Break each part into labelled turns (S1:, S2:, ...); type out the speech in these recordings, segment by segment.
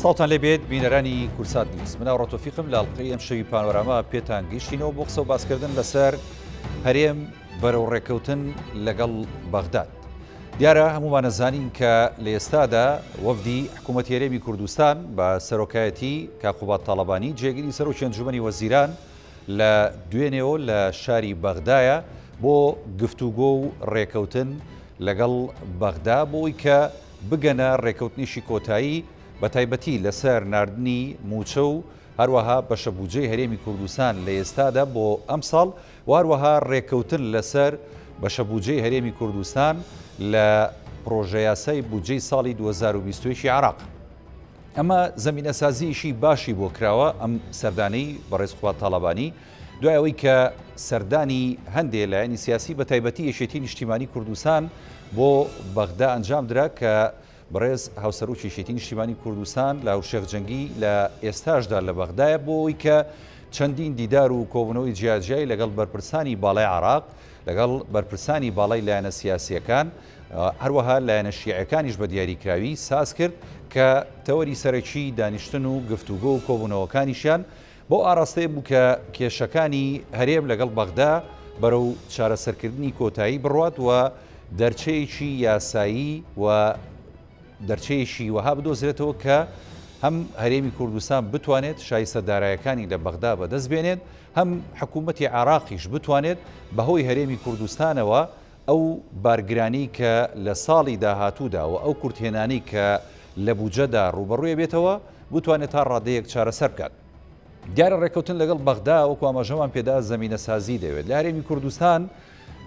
S1: ساڵتان لێبێت بینەرانی کورسات نیوز مناو ڕۆتۆفیقم لە ئەڵلقەی ئەم شەوی پانۆرامە پێتان گەیشتینەوە بۆ قسە و باسکردن لەسەر هەرێم بەرەو ڕێکەوتن لەگەڵ بەغداد. دیارە هەمومان نەزانین کە لە ئێستادا وەفدی حکوومەتی هەرێمی کوردستان بە سەرۆکایەتی کاقوبات تاڵەبانی جێگیری سەرۆکی ئەنجومەنی وەزیران لە دوێنێەوە لە شاری بەغدایە بۆ گفتوگۆ و ڕێکەوتن لەگەڵ بەغدا بۆی کە بگەنە ڕێکەوتنیشی کۆتایی بە تایبەتی لەسەر ناردنی موچە و هەروەها بەشەبوجەی هەرێمی کوردستان لە ئێستادا بۆ ئەم ساڵ و هەروەها ڕێکەوتن لەسەر بەشەبوجەی هەرێمی کوردستان لە پرۆژە یاسای بودجەی ساڵی 2021 عراق. ئەمە زەمینەسازیشی باشی بۆ کراوە ئەم سەردانەی بەڕێزخوات تاڵەبانی دوای ئەوەی کە سەردانی هەندێک لایەنی سیاسی بە تایبەتی یەکێتی نیشتیمانی کوردستان بۆ بەغدا ئەنجام درا کە بەڕێز هاوسەرۆکی یەکێتی نیشتیمانی کوردستان لە هاوشێخ جەنگی لە ئێستاشدا لە بەغدایە بۆ ئەوەی کە چەندین دیدار و کۆبوونەوەی جیاجیایی لەگەڵ بەرپرسانی باڵای عراق لەگەڵ بەرپرسانی باڵای لایەنە سیاسیەکان هەروەها لایەنە شیعەکانیش بە دیاریکراوی ساز کرد کە تەوەری سەرەکی دانیشتن و گفتوگۆ و کۆبوونەوەکانیشیان بۆ ئاراستەیە بوو کە کێشەکانی هەرێم لەگەڵ بەغدا بەرەو چارەسەرکردنی کۆتایی بڕوات و دەرچەیەکی یاسایی و دەرچەیەشی وەها بدۆزرێتەوە کە هەم هەرێمی کوردستان بتوانێت شایستە دارایەکانی لە بەغدا بەدەست بێنێت هەم حکوومەتی عراقیش بتوانێت بەهۆی هەرێمی کوردستانەوە ئەو بارگرانی کە لە ساڵی داهاتوودا و ئەو کورتهێنانی کە لە بودجەدا ڕوبەڕوویە بێتەوە بتوانێت تا ڕادەیەک چارەسەر بکات. دیارە ڕێکەوتن لەگەڵ بەغدا وەکو ئاماژەمان پێدا زەمینەسازی دەوێت لە هەرێمی کوردستان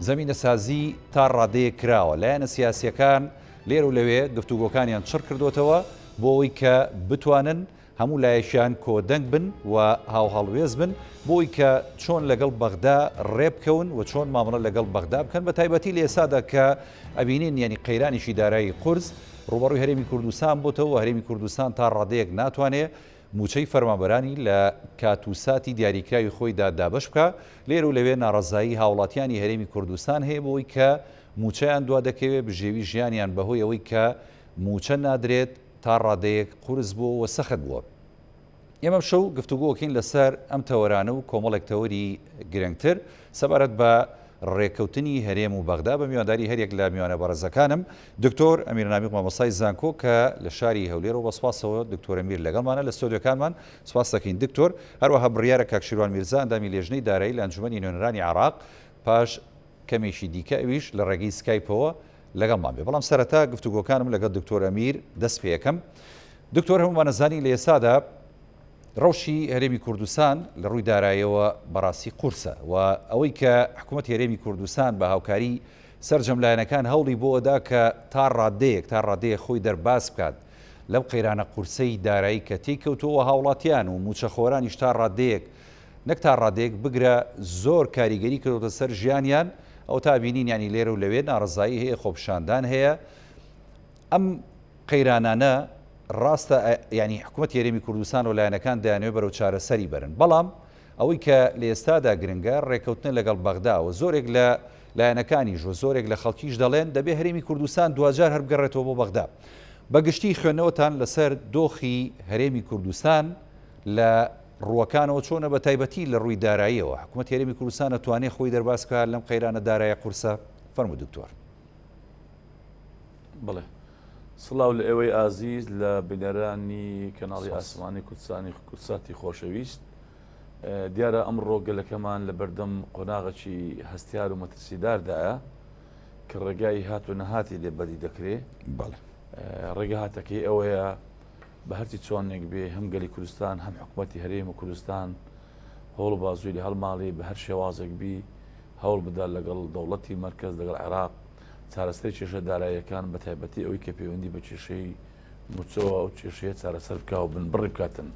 S1: زەمینەسازی تا ڕادەیەک کراوە لایەنە سیاسیەکان لێرە و لەوێ گفتوگۆکانیان چڕ کردوتەوە بۆ ئەوی کە بتوانن هەموو لایەشیان کۆدەنگ بن و هاوهەڵوێز بن بۆی کە چۆن لەگەڵ بەغدا ڕێبکەون و چۆن مامەڵە لەگەڵ بەغدا بکەن بە تایبەتی لە ئێسادا کە ئەبینین یعنی قەیرانیشی دارایی قورس ڕوبەڕووی هەرێمی کوردستان بۆتەوە هەرێمی کوردستان تا ڕادەیەک ناتوانێت موچەی فەرمانبەرانی لە کاتوساتی دیاریکراوی خۆیدا دابش بکە لێرە و لەوێ ناڕەزایی هاوڵاتیانی هەرێمی کوردستان هەیە بۆی کە موچەیان دوا دەکەوێت بژێوی ژیانیان بەهۆی ئەوەی کە موچە نادرێت تا ڕادەیەک قورس بووە و سەخت بووە. ئێمە شەو گفتوگۆکەین لەسەر ئەم تەوەرانە و کۆمەڵێک تەوەری گرنگتر سەبارەت بە ڕێکەوتنی هەرێم و بەغدا بە میوانداری هەرێک لە میوانە بەڕێزەکانم دکتۆر ئەمیر نامیق مامۆستای زانکۆ کە لە شاری هەولێرەوە بە سوپاسەوە دکتۆر ئەمیر لەگەڵمانە لە ستۆدیۆکانمان سوپاس دەکەین دکتۆر هەروەها بڕیارە کاکشیروان میرزا ئەندامی لێژنەی دارایی لە ئەنجومەنی نوێنەرانی عراق پاش کەمێکی دیکە ئەویش لە ڕێگەی سکایپەوە لەگەڵمان بێ بەڵام سەرەتا گفتوگۆکانم لەگەڵ دکتۆر ئەمیر دەست پێ یەکەم دکتۆر هەمومان نەزانی لە ئێستادا ڕەوشی هەرێمی کوردستان لە ڕووی داراییەوە بەڕاستی قورسە و ئەوەی کە حکوومەتی هەرێمی کوردستان بە هاوکاری سەرجەملایەنەکان هەوڵی بۆ ئەدا کە تا ڕادەیەک خۆی دەرباز بکات لەو قەیرانە قورسەی دارایی کە تێککەوتووە هاوڵاتیان و موچەخۆرانیش تا ڕادەیەک نەک تا ڕادەیەک بگرە زۆر کاریگەری کردوتە سەر ژیانیان ئەو تا بینین ینی لێرە و لەوێ ناڕزایی هەیە خۆپشاندان هەیە ئەم قەیرانانە ڕاستە ینی حکوومەتی هەرێمی کوردستان و لایەنەکان دەیانوێت بەرەو چارەسەری بەرن بەڵام ئەوەی کە لە ئێستادا گرنگە ڕێکەوتن لەگەڵ بەغدا و زۆرێک لە لایەنەکانیش و زۆرێک لە خەڵکیش دەڵێن دەبێ هەرێمی کوردستان دوجار هەربگەڕێتەوە بۆ بەغدا بەگشتی خوێندنەوەتان لەسەر دۆخی هەرێمی کوردستان لە ڕووەکانەوە چۆنە بە تایبەتی لە ڕووی داراییەوە حکوومەتی هەرێمی کوردستان دەتوانێت خۆی دەرباز بکات لەم قەیرانە دارایە قورسە فەرموو دکتۆر.
S2: بڵێ سڵاو لە ئێوەی ئازیز لە بینەرانی کەناڵی ئاسمانی کوردستانی کورساتی خۆشەویست دیارە ئەمڕۆ گەلەکەمان لە بەردەم قۆناغەکی هەستیار و مەترسیداردایە کە ڕێگای هات و نەهاتی لێبەری دەکرێت ڕێگە هاتەکەی ئەوەیە بە هەرچی چۆنێک بێ هەم گەلی کوردستان هەم حکوومەتی هەرێم و کوردستان هەوڵ بازووی لە هەڵماڵی بە هەر شێوازێک بی هەوڵ بدات لەگەڵ دەوڵەتی مەرکەز لەگەڵ عێراق چارەسەری کێشە داراییەکان بە تایبەتی ئەوەی کە پەیوەندی بە کێشەی موچەوە ئەو کێشەیە چارەسەر بکا و بنبڕی بکاتن.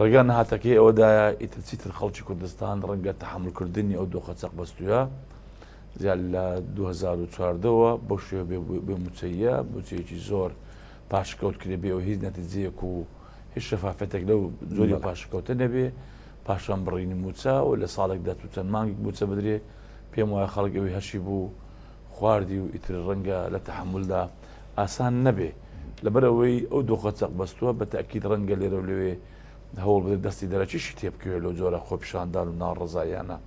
S2: ڕێگا نەهاتەکەی ئەوەدایە ئیتر خەڵکی کوردستان ڕەنگە تەحملکردنی ئەو دۆخە چەق بەستوویە زیاد لە 2014ەوە بۆ شێوە بێ موچەیە موچەیەکی زۆر پاشکەوت کرێ بێ و هیچ نەتیجەیەک و هیچ شەفافەتێک لەو زۆری پاشکەوتە نەبێ پاشان بڕینی موچە و لە ساڵێکدا تو چەند مانگێک موچە بدرێ پێم وایە خەڵک ئەوەی هەرچی بوو خواردی و ئیتر ڕەنگە لە تەحملدا ئاسان نەبێ لەبەرەوەی ئەو دۆخە چەق بەستووە بە تاکید ڕەنگە لێرە لەوێ هەوڵ بدە دەستی دەرەچیشی تێبکوێت لەو جۆرە خۆپیشاندان و ناڕزایانە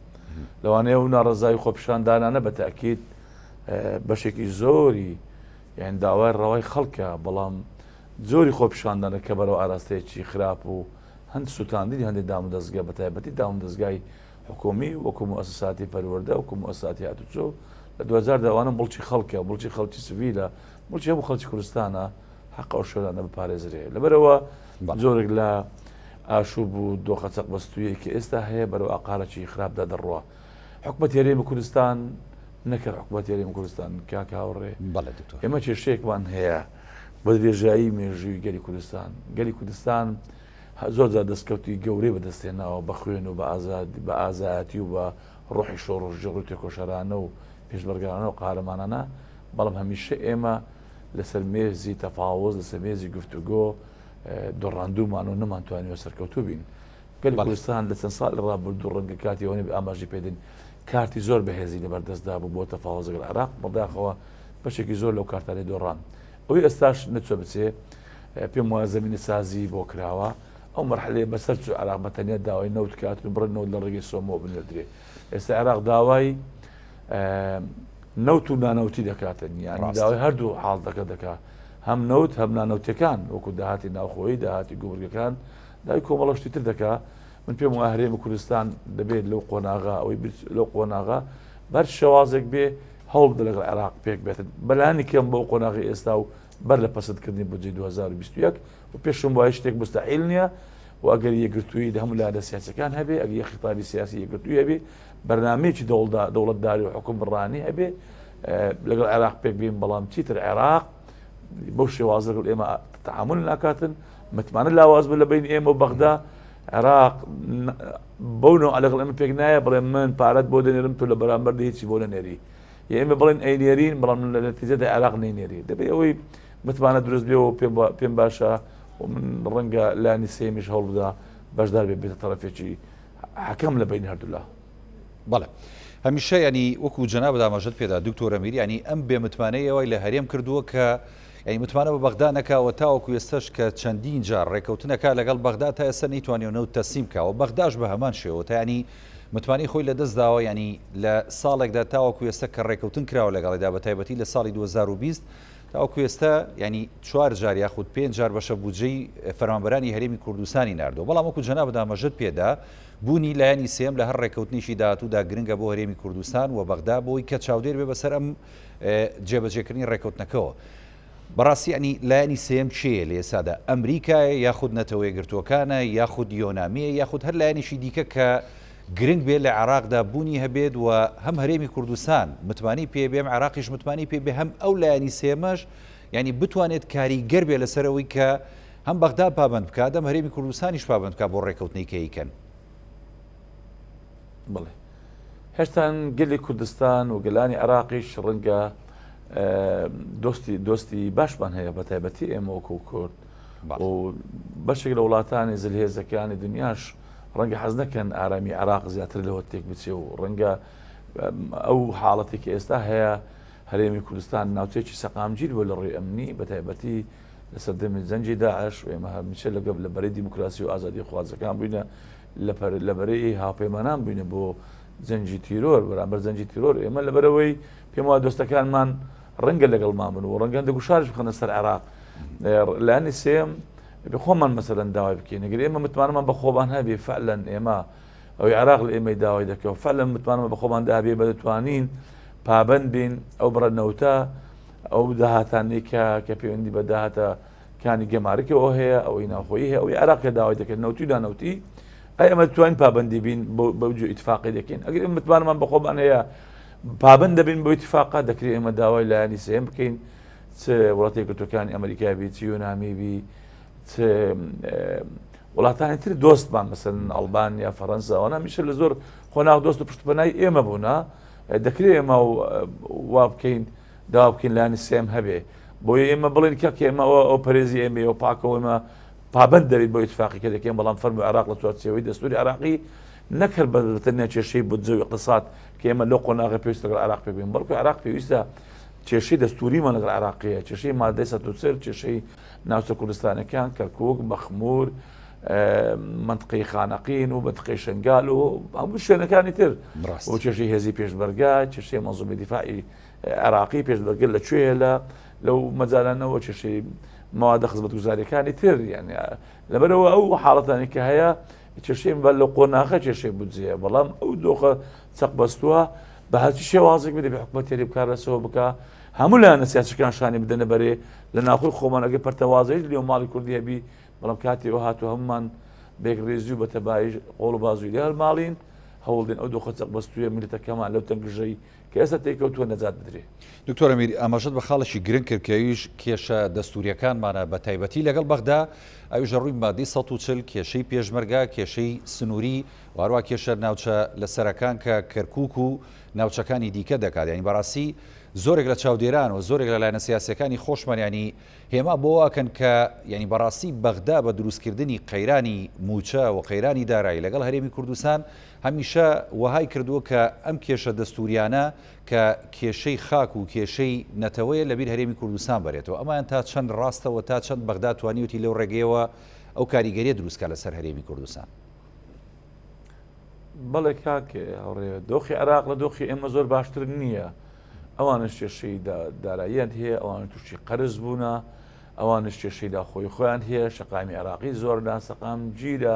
S2: لەوانەیە و ناڕزای خۆپیشاندانانە بە تاکید بەشێکی زۆری یان داوای ڕەوای خەڵکە بەڵام زۆری خۆپیشاندانە کە بەرەو ئاراستەیەکی خراپ و هەند سووتاندنی هەندێک دام و دەستگا بە تایبەتی دام و دەستگای حکومی وەکو مؤسساتی پەروەردە وەکو مؤسساتی هاتوچۆ لە 2000 داوانە بڵچی خەڵکە بڵچی خەڵکی سڤیلە بڵچی هەموو خەڵکی کوردستانە حەق ئەو شۆرانە بپارێزرێ لەبەرەوە جۆرێک لە ئاشوب و دۆخە چەق بەستوویە کە ئێستا هەیە بەرەو ئاقارەکی خراپدا دەڕوە حکومەت هێرێمی کوردستان نەکرد حکومەت هێرێمی کوردستان کاک هاوڕێ ئێمە کێشەیەکمان هەیە بە درێژایی مێژووی گەلی کوردستان گەلی کوردستان زۆر جار دەستکەوتی گەورەی بەدەستێناوە بە خوێن و بە ئازایەتی و بە ڕۆحی شۆڕژێڕ و تێکۆشەرانە و پێشبەرگانە و قارەمانانە بەڵام هەمیشە ئێمە لەسەر مێزی تەفاوز لەسەر مێزی گفتوگۆ دۆڕاندوومان و نەمانتوانیوە سەرکەوتوو بین گەلی کوردستان لە چەند ساڵ ڕابردوو ڕەنگە کاتیەوەی ئاماژی پێدن کارتی زۆر بەهێزی لەبەردەستدا بوو بۆ تەفاوز لەگەڵ عێراق بەداخەوە بەشێکی زۆر لەو کارتانی دۆڕان ئەوەی ئێستاش نەچۆ بچێ پێم وایە زەمینی سازی بۆ کراوە ئەو مەرحلەیە بەسەر چوو عێراق بەتەنیا داوای نەوت کاتن بڕنەوە لە ڕێگەی سۆمەوە بنێدرێ ئێستا عێراق داوای نەوت و نانەوتی دەکاتن یانی داوای هەردوو حاڵەکە دەکات هەم نەوت هەم نانەوتەکان وەکو داهاتی ناوخۆیی داهاتی گوڕگەکان داوای کۆمەڵەشتی تر دەکات من پێم وایە هەرێمی کوردستان دەبێت لەو قۆناغا ئەوەی لەو قۆناغا بەر شێوازێک بێ هەوڵ بدە لەگەڵ عێراق پێک بێتن بەلانی کەم بەو قۆناغی ئێستا و بەر لە پەسەندکردنی بودجەی 2021 و پێشم وایە شتێک مستەحیل نییە و ئەگەر یەکگرتووی هەموو لایەنە سیاسەکان هەبێ ئەگەر خیتابی سیاسی یەکگرتووی هەبێ بەرنامەیەکی دەوڵەتداری و حکوم ڕانی هەبێ لەگەڵ عێراق پێک بین بەڵام چیتر عێراق بەو شێوازە لەگەڵ ئێمە تەعامل ناکاتن متمانە لاواز بە لە بین ئێمە و بەغدا عێراق بەونەوە لەگەڵ ئێمە پێک نایە بڵێ من پارەت بۆ دەنێرم تۆ لە بەرامبەر هیچی بۆ نەنێری ئێمە بڵێن ئەینێرین بەڵام لە نەتیجەدا عێراق نەینێری دەبێت ئەوەی متمانە دروست بێەوە پێم باشە و من ڕەنگە لانی سێمیش هەوڵ بدا بەشدار بێتە تەرەفێکی حەکەم لە بین هەردوولا
S1: بەڵێ هەمیشە ینی وەکو جەناب دامەژت پێدا دکتۆر ئەمیر ینی ئەم بێمتمانەیەوەی لە هەرێم کردووە کە ینی متمانە بە بەغدا نەکاوە تاوەکو ئێستش کە چەندین جار ڕێکەوتنەکە لەگەڵ بەغدا تا ئێستا نەیتوانێتەوە تەسلیم کاوە بەغداش بە هەمان شێوە تا ینی متمانی خۆی لە دەستداوە ینی لە ساڵێکدا تاوەکو ئێستا کە ڕێکەوتن کراوە لەگەڵیدا بە تایبەتی لە ساڵی 2020 تاوەکو ئێستا ینی 4 جار یاخود 5 جار بەشە بودجەی فەرمانبەرانی هەرێمی کوردستانی ناردەوە بەڵام وەکو جەناب دامەژت پێدا بوونی لایەنی سێم لە هەر ڕێکەوتنیشی داهاتوودا گرنگە بۆ هەرێمی کوردستان و بەغدا بۆی کە چاودێر بێ بەسەر ئەم جێبەجێکردنی ڕێکەوتنەکەەوە بەڕاستی ئەنی لایەنی سێم چیە لە ئێسادا ئەمریکایە یاخود نەتەوە یەکگرتووەکانە یاخود یۆنامیە یاخود هەر لایەنیشی دیکە کە گرنگ بێت لە عێراقدا بوونی هەبێت و هەم هەرێمی کوردستان متمانی پێ بێم عێراقیش متمانی پێ بێ هەم ئەو لایەنی سێمەش ینی بتوانێت کاریگەر بێ لەسەرەوەی کە هەم بەغدا پابند بکات دەم هەرێمی کوردستانیش پابند بکات بۆ ڕێکەوتنەی کە یکەن
S2: بڵێ هێشتان گەلی کوردستان و گەلانی عێراقیش ڕەنگە دۆستی باشمان هەیە بە تایبەتی ئێمە وەکو کورد و بەشێک لە وڵاتانی زلهێزەکانی دنیاش ڕەنگە حەز نەکەن ئارامی عێراق زیاتر لەوە تێک بچێ و ڕەنگە ئەو حاڵەتی کە ئێستا هەیە هەرێمی کوردستان ناوچەیەکی سەقامگیر بۆ لە ڕێی ئەمنی بە تایبەتی لە سەردەمی زەنجی داعش و ئێمە هەمیشە لە بەرەی دیموکراسی و ئازادی خوازەکان بووینە لە بەرەی هاوپەیمانان بووینە بۆ زەنجی تیرۆر بەرامبەر زەنجی تیرۆر ئێمە لەبەرەوەی پێم وایە دۆستەکانمان ڕەنگە لەگەڵمان بن و ڕەنگە دەگوشارش بخەنە سەر عێراق لایەنی سێم بخۆمان مەسەلەن داوای بکەین ئەگەر ئێمە متمانەمان بە خۆمان هەبێ فعلەن ئێمە ئەوەی عێراق لە ئێمەی داوای دەکەوە فعلەن متمانەمە بە خۆمان دابێ بە دەتوانین پابند بین ئەو بڕەنەوتە ئەو داهاتانی کە پەیوەندی بە داهاتەکانی گەمارکەوە هەیە ئەوەی ناوخۆیی هەیە ئەوەی عێراق کە داوای دەکەن نەوتی و دانەوتی ئەمە توانین پابندی بین بەوجو ئیتفاقی دەکەین ئەگەر ئێمە متمانەمان بە خۆمان هەیە پابند دەبین بۆ ئیتفاقا دەکرێت ئێمە داوای لایەنی سێم بکەین چ وڵاتی یەکگرتووەکانی ئەمریکا بی چ یۆنامی بی چ وڵاتانی تر دۆستمان مەسەن ئەڵبانیا فەڕەنسا ئەوانە میشە لە زۆر خۆناغ دۆست و پشتپەنای ئێمە بوونا دەکرێت ئێمە وا بکەین داوا بکەین لایەنی سێم هەبێ بۆیە ئێمە بڵێن کە ئێمە ئەو پەرێزی ئێمە و پاکەوە ئێمە پابند دەبێت بۆ ئیتفاقی کە دەکەین بەڵام فەرمی عێراق لە چوارچێوەی دەستوری عێراقی نەکرد بەتەنیا کێشەی بودجە و اقتصاد کە ئێمە لەو قۆناغی پێویستە لەگەڵ عێراق پێ بین بەڵکو عێراق پێویستە کێشەی دەستوریمان لەگەڵ عێراقیە کێشەی مادەی 140 کێشەی ناوچە کوردستانەکان کەرکووک مەخمور منطقەی خانەقین و منطقەی شنگال و هەموو شوێنەکانی تر و کێشەی هێزی پێشبەرگا کێشەی مەنزومەی دیفاعی عێراقی پێشبەرگە لەکوێیە لەو مەجالانەوە کێشەی موادە خزمەتگوزاریەکانی تر یعنی لەبەرەوە ئەو حاڵەتانی کە هەیە کێشەی لە قۆناغە کێشەی بودجەیە بەڵام ئەو دۆخە چەق بەستووە بە هەرچی شێوازێک بدە بە حکومەت تێری بکارەسەوە بکە هەموو لایەنە سیاسەکان شانی بدەنە بەرێ لە ناخۆی خۆمانەکە پەرتەوازەی لێو ماڵی کوردی هەبی بەڵام کاتێەوە هاتووە هەمومان بێکڕێزی و بە تەبایش قۆڵ و بازووی لێ هەڵماڵین هەوڵدێن ئەو دۆخە چەق بەستوویە میلەتەکەمان لەو تەنگژەی کە ئێستا تێکەوتووە نەجات بدرێ.
S1: دکتۆر ئەمیر ئاماژەت بە خاڵێکی گرنگ کردکەویش کێشە دەستوریەکانمانە بە تایبەتی لەگەڵ بەغدا ئەویش ڕووی مادی 140 کێشەی پێشمەرگا کێشەی سنووری وارووا کێشە ناوچە لە سەرەکان کە کەرکووک و ناوچەکانی دیکە دەکات ینی بەڕاستی زۆرێک لە چاودێران و زۆرێک لە لایەنە سیاسەکانی خۆشمانیانی هێما بۆواکەن کە ینی بەڕاستی بەغدا بە دروستکردنی قەیرانی موچە و قەیرانی دارایی لەگەڵ هەرێمی کوردستان هەمیشە وەهای کردووە کە ئەم کێشە دەستوریانە کە کێشەی خاک و کێشەی نەتەوەیە لەبیر هەرێمی کوردستان بەرێتەوە ئەمان تا چەند ڕاستەوە تا چەند بەغدا توانیوتی لەو ڕێگەیەوە ئەو کاریگەریە دروستکە لەسەر هەرێمی کوردستان.
S2: بەڵێ کاکێ هەوڕێ دۆخی عێراق لە دۆخی ئێمە زۆر باشتر نییە ئەوانش کێشەی داراییان هەیە ئەوان تووشی قەرز بوونە ئەوانش کێشەی داخۆی خۆیان هەیە شەقامی عێراقی زۆر ناسەقام گیرە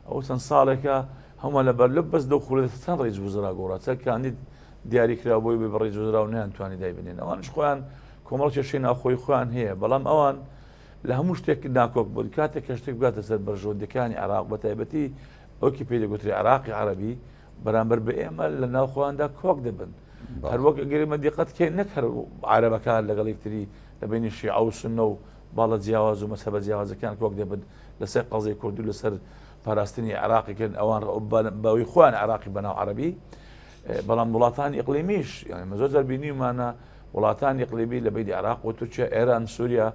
S2: ئەو چەند ساڵێکە هەموو لەبەر لە بەس دەو خوڵێتتان ڕێز وزرا گۆڕاتەکانی دیاریکرا بۆی بە ڕێز وزرا و نەیانتوانی دایبنێن ئەوانش خۆیان کۆمەڵ کێشەی ناخۆی خۆیان هەیە بەڵام ئەوان لە هەموو شتێک ناکۆک بوون کاتێک کە شتێک بگاتە سەر بەرژەوەندەکانی عێراق بە تایبەتی ئەوکی پێدەگوتری عێراقی عەرەبی بەرامبەر بە ئێمە لە ناوخۆیاندا کۆک دەبن هەروەک ئەگەریمە دیقەت کەین نەکەر عەرەبەکان لەگەڵ یەکتری لە بینی شیعە و سوننە و باڵە جیاواز و مەسەبە جیاوازەکان کۆک دەبن لەسەر قەزای کورد و لەسەر پاراستنی عێراقیکردن ئەوان بەوەی خۆیان عێراقی بەناو عەرەبی بەڵام وڵاتانی ئیقلیمیش یعنی زۆر جار بینیمانە وڵاتانی ئیقلیمی لە بینی عێراق و تورکیا ئێران سووریا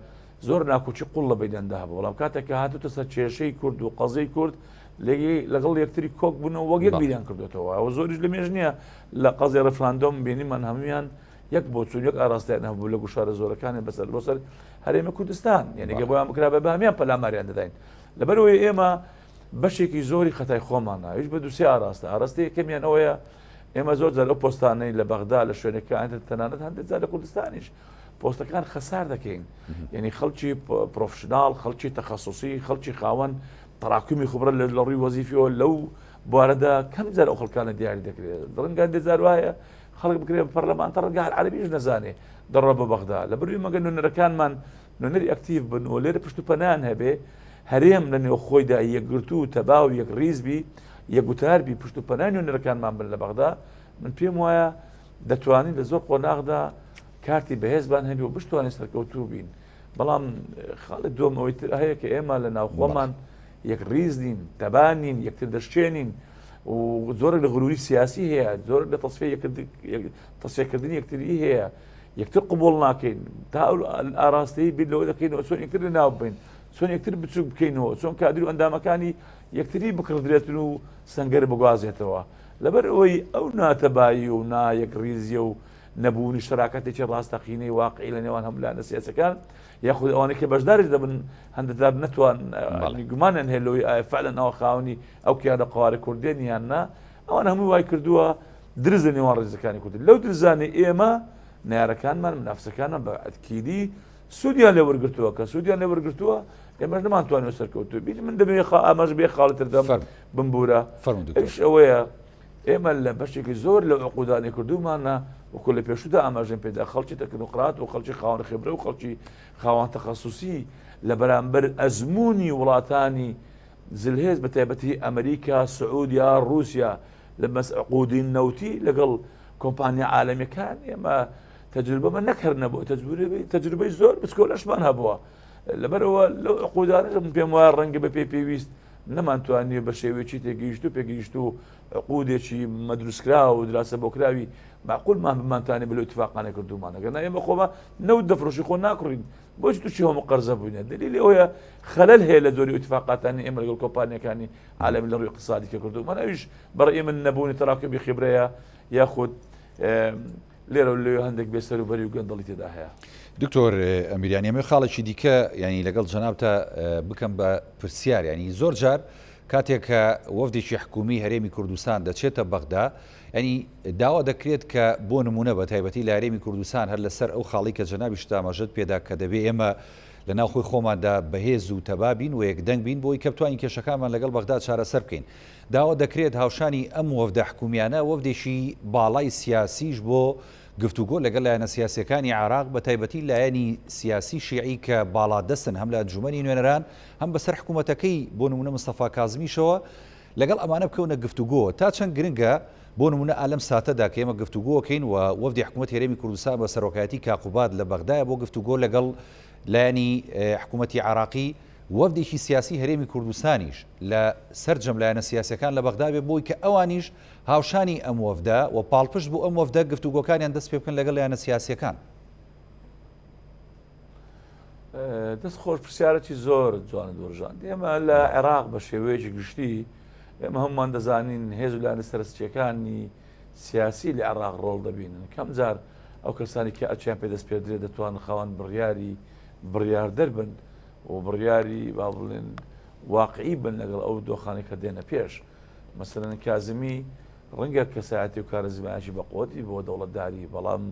S2: زۆر ناکوچی قوڵ لە بینەندا هەبوو بەڵام کاتێک کە هاتوتە سەر کێشەی کورد و قەزەی کورد لەگەڵ یەکتری کۆک بوونەوە وەک یەک بیریان کردوێتەوە ئەوە زۆریش لە مێژ نییە لە قەزی ڕەفراندۆم بینیمان هەمویان یەک بۆ چوون یەک ئاراستیان هەبوو لە گوشارە زۆرەکانی بەسەر بۆ سەر هەرێمی کوردستان یعنی گە بۆیان بکرا بە هەمیان پەلاماریان دەداین لەبەرەوەی ئێمە بەشێکی زۆری خەتای خۆمانە هیچ بە دووسێ ئاراستە ئاراستەیە کەمیان ئەوەیە ئێمە زۆر جار ئەو پۆستانەی لە بەغدا لە شوێنەکان تەنانەت هەندێک جار لە کوردستانیش پۆستەکان خەسار دەکەین یعنی خەڵکی پرۆفشناڵ خەڵکی تەخەسوسی خەڵکی خاوەن تەراکمی خوبرە لە ڕووی وەزیفیەوە لەو بوارەدا کەم جار ئەو خەڵکانە دیاری دەکرێت ڕەنگە دێزار وایە خەڵک بکرێت پەرلەمانتە ڕەنگە عەرەبیش نەزانێ دەڕە بە بەغدا لەبەروی مەگە نوێنەرەکانمان نوێنەری ئەکتیڤ بن و لێرە پشت و پەنایان هەبێ هەرێم لە نێو خۆیدا یەکگرتو و تەبا و یەک ڕیزبی یەکگوتاربی پشت و پەنای نوێنەرەکانمان بن لە بەغدا من پێم وایە دەتوانین لە زۆر قۆناغدا کارتی بەهێزبان هەبی و بشتوانین سەرکەوتوو بین بەڵام خاڵی دووەم ئەوەی تر هەیە کە ئێمە لە ناوخۆمان یەک ڕیز نین تەبانین یەکتر دەشتێنین و زۆر لە غروری سیاسی هەیە زۆر لە تەسفێکردنی یەکتری هەیە یەکتر قبول ناکەین تا ئاراستەی بین لەوە دەکەینەوە چۆن یەکتر لەناو بین چۆن یەکتر بچوو بکەینەوە چۆن کادر و ئەندامەکانی یەکتری بکردرێتن و سەنگەر بگوازێتەوە لەبەر ئەوەی ئەو ناتەبایی و نایەک ریزیە و نەبوونی شراکەتێکی ڕاستەقینەی واقعی لە نێوان هەموو لایەنە سیاسەکان یاخود ئەوانەی کە بەشداری دەبن هەندێکجار نەتوان گومانیان هەیە لەوەی فعلەن ئەوە خاوەنی ئەو کیانە قوارە کوردێن یان نا ئەوان هەمووی وای کردووە درز لە نێوان ڕێزەکانی کورد لەو درزانەی ئێمە نارەکانمان منافسەکانمان بە ئەتکیدی سوودیان لێ وەرگرتووە کە سوودیان لێ وەرگرتووە ئێمەش نەمانتوانێت سەرکەوتوو بینی من دەبێت ئاماژ بێ خاڵتر دەم بمبورە ئەوش ئەوەیە ئێمە لە بەشێکی زۆر لە عقودانی کردومانە وەکو لە پێشودا ئاماژەم پێدا خەڵکی تەکنۆقرات و خەڵکی خاوەن خێبرە و خەڵکی خاوەن تەخەسوسی لە بەرامبەر ئەزمموی وڵاتانی زلهێز بە تایبەتی ئەمریکا سعودیا رووسیا لە عقودی نەوتی لەگەڵ کۆمپانیا عالەمیەکان ئێمە تەجروبەمە نەکردنەبوو تەجروبەی زۆر بچکۆلەشمان هەبووە لەبەرەوە لەو عقودانە من پێم وایە ڕەنگە بە پێویست نەمانتوانێ بە شێوەیەکی تێگەیشت و پێگەیشت و عقودێکی مەدروستکرا و دراسە بۆکراوی معقولمان بمانتوانێت بە لەو اتفاقانە کردومانە گەنا ئێمە خۆمە نەوت دەفرۆشی خۆ ناکڕین بۆچی تووشی هەموو قەرزە بووینە دلیلی ئەوەیە خەلەل هەیە لە زۆری اتفاقاتانی ئێمە لەگەڵ کۆمپانیەکانی عالەمی لە ڕووی اقتصادی کە کردومان ئەویش بەڕێ ئێمە نەبوونی تەراکمی خێبرەیە یاخود لێرە و لێ هەندێک بێسەر و بەری و گەندەڵی تێدا هەیە.
S1: دکتۆر ئەمیریان ئەمێ خاڵێکی دیکە ینی لەگەڵ جەنابتە بکەم بە پرسیار ینی زۆر جار کاتێک کە وەفدێکی حکومی هەرێمی کوردستان دەچێتە بەغدا ینی داوا دەکرێت کە بۆ نمونە بە تایبەتی لە هەرێمی کوردستان هەر لەسەر ئەو خاڵی کە جەنابی شتامەژت پێدا کە دەبێ ئێمە لە ناوخۆی خۆماندا بەهێز و تەبابین و یەکدەنگ بین بۆی کە بتوانین کێشەکانمان لەگەڵ بەغدا چارەسەر بکەین. داوا دەکرێت هاوشانی ئەم وەفدە حکومیانە وەفدێکی باڵای سیاسیش بۆ گفتوگۆ لەگەڵ لایەنە سیاسەکانی عراق بە تایبەتی لایەنی سیاسی شیعی کە باڵادەستن هەم لە ئەنجومەنی نوێنەران هەم بەسەر حکوومەتەکەی بۆ نمونە مستەفا کازمیشەوە لەگەڵ ئەمانە بکەونە گفتوگۆ تا چەند گرنگە بۆ نمونە ئالەم ساتەدا کە ئێمە گفتوگۆکەین و وەفدی حکوومەتی هەرێمی کوردستان بە سەرۆکایەتی کاقوباد لە بەغدایە بۆ گفتوگۆ لەگەڵ لایەنی حکوومەتی عراقی وەفدێکی سیاسی هەرێمی کوردستانیش لە سەرجەم لایەنە سیاسەکان لە بەغدا بێ بۆی کە ئەوانیش هاوشانی ئەم وەفدە و پاڵپشت بوو ئەم وەفدە گفتوگۆکانیان دەست پێ بکەن لەگەڵ لایەنە سیاسیەکان.
S2: دەست خۆش پرسیارەتی زۆر جوانە دۆڕژان. ئێمە لە عێراق بە شێوەیەکی گشتی ئێمە هەمومان دەزانین هێز و لایەنە سەرچیەکانی سیاسی لە عێراق ڕۆڵ دەبینن. کەم جار ئەو کەسانی کە ئەچیان پێ دەست پێدرێت دەتوانن خاوەن بڕیاردەر بن و بڕیاری با بڵێن واقعی بن لەگەڵ ئەو دۆخانی کە دێنە پێش. مەسەلەن کازمی ڕەنگە کەسایەتی و کارەزمایشی بە قوتی بۆ دەوڵەتداری بەڵام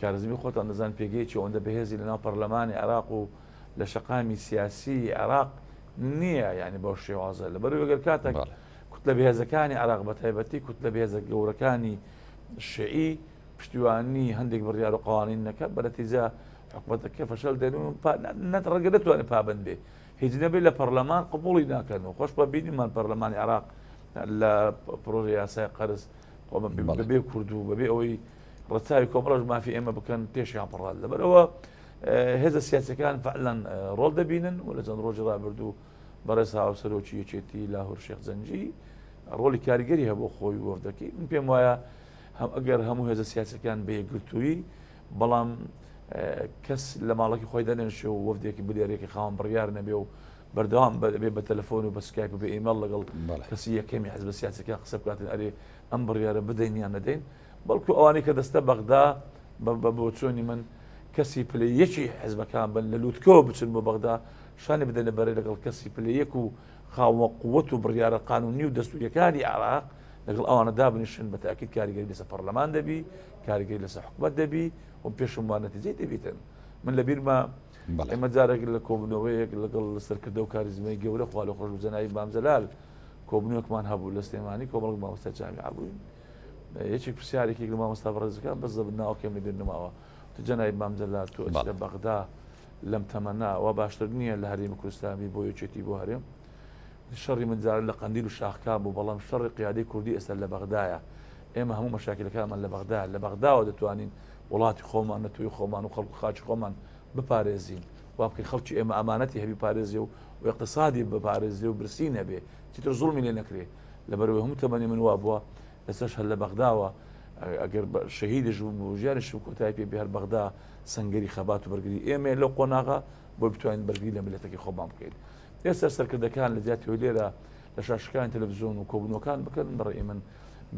S2: کارزمی خۆتان دەزان پێگەیکی ئەوەندە بەهێزی لەناو پەرلەمانی عێراق و لە شەقامی سیاسی عێراق نییە یعنی بەو شێوازە لەبەر ئەگەر کاتێک کوتلە بەهێزەکانی عێراق بە تایبەتی کوتلە بەهێزە گەورەکانی شیعی پشتیوانی هەندێک بڕیار و قوانین نەکە بە نەتیجە حکوومەتەکە فەشەل دێنون ڕەنگە دەتوانێت پابند بێ هیچ نەبێت لە پەرلەمان قبوڵی ناکەن و خۆش بە بینیمان پەرلەمانی عێراق لە پرۆژە یاسای قەرز بەبێ کورد و بەبێ ئەوەی ڕەچاوی کۆمەڵەش مافی ئێمە بکەن پێشیان پڕات لەبەرەوە هێزە سیاسەکان فعلەن ڕۆڵ دەبینن و لە چەند ڕۆژی ڕابردوو بەڕێز هاوسەرۆکی یەکێتی لاهور شێخ زەنجی ڕۆڵی کاریگەری هەبوو خۆی وەفدەکەی من پێم وایە ئەگەر هەموو هێزە سیاسەکان بە یەکگرتووی بەڵام کەس لە ماڵەکی خۆی دەنێنشێ و وەفدێکی بلێرێکی خاوەن بڕیار نەبێ و بەردەوام بێ بە تەلەفۆن و بە سکایپ و بە ئیمەیل لەگەڵ کەسی یەکەمی حزب سیاسەکان قسە بکاتن ئەرێ ئەم بڕیارە بدەین یان نەدەین بەڵکو ئەوانەی کە دەستە بەغدا بۆ چۆنی من کەسی پلە یەکی حزبەکان بن لە لووتکەوە بچن بۆ بەغدا شانی بدەنە بەرەی لەگەڵ کەسی پلە یەک و خاوە قووەت و بڕیارە قانونی و دەستوریەکانی عێراق لەگەڵ ئەوانە دابنیشن بە تاکید کاریگەری لەسەر پەرلەمان دەبی کاریگەری لەسەر حکوومەت دەبی و پێشم وان نەتیجەی دەبیتن من لە بیرمە ئێمە جارێک لە کۆبنەوەیەک لەگەڵ سەرکردە و کاریزمەی گەورە خوا لە خۆش و جەنابی مامزەلال کۆبنەوەکمان هەبوو لە سلێمانی کۆمەڵک مامۆستا جامیع بووین یەکێک پرسیارێکی لە مامۆستا بەڕێزەکان بەس دەبن ناوەکەم لە بیر نماوە تو جەنابی مامزەلال تۆ لە بەغدا لەم تەمەنا وا باشتر نییە لە هەرێمی کوردستانی بۆ یەکێتی بۆ هەرێم شەڕی من جارە لە قەندیل و شاخکان بوو بەڵام شەڕی قیادەی کوردی ئێستا لە بەغدایە ئێمە هەموو مەشاکلەکانمان لە بەغداوە دەتوانین وڵاتی خۆمان نەتوی خۆمان و خەڵک خاچی خۆمان بپارێزین وا بکەین خەڵکی ئێمە ئەمانەتی هەبی پارێزیە و اقتصادی بپارێزیە و برسی نەبێ چیتر زوڵمی لێ نەکرێ لەبەرەوەی هەموو تەمەنی من وا بووە لەسەرش هەر لە بەغداوە ئەگەر شەهیدش بووم و ژیانش کۆتایی پێ هەر بەغدا سەنگەری خەبات و بەرگری ئێمە لەو قۆناغا بۆ بتوانین بەرگری لە ملەتێکی خۆمان بکەین ئێستا سەرکردەکان لە زیاتی لێرە لە شاشەکانی تەلەڤیزیۆن و کۆبنەوەکان بکەن بەڕێی من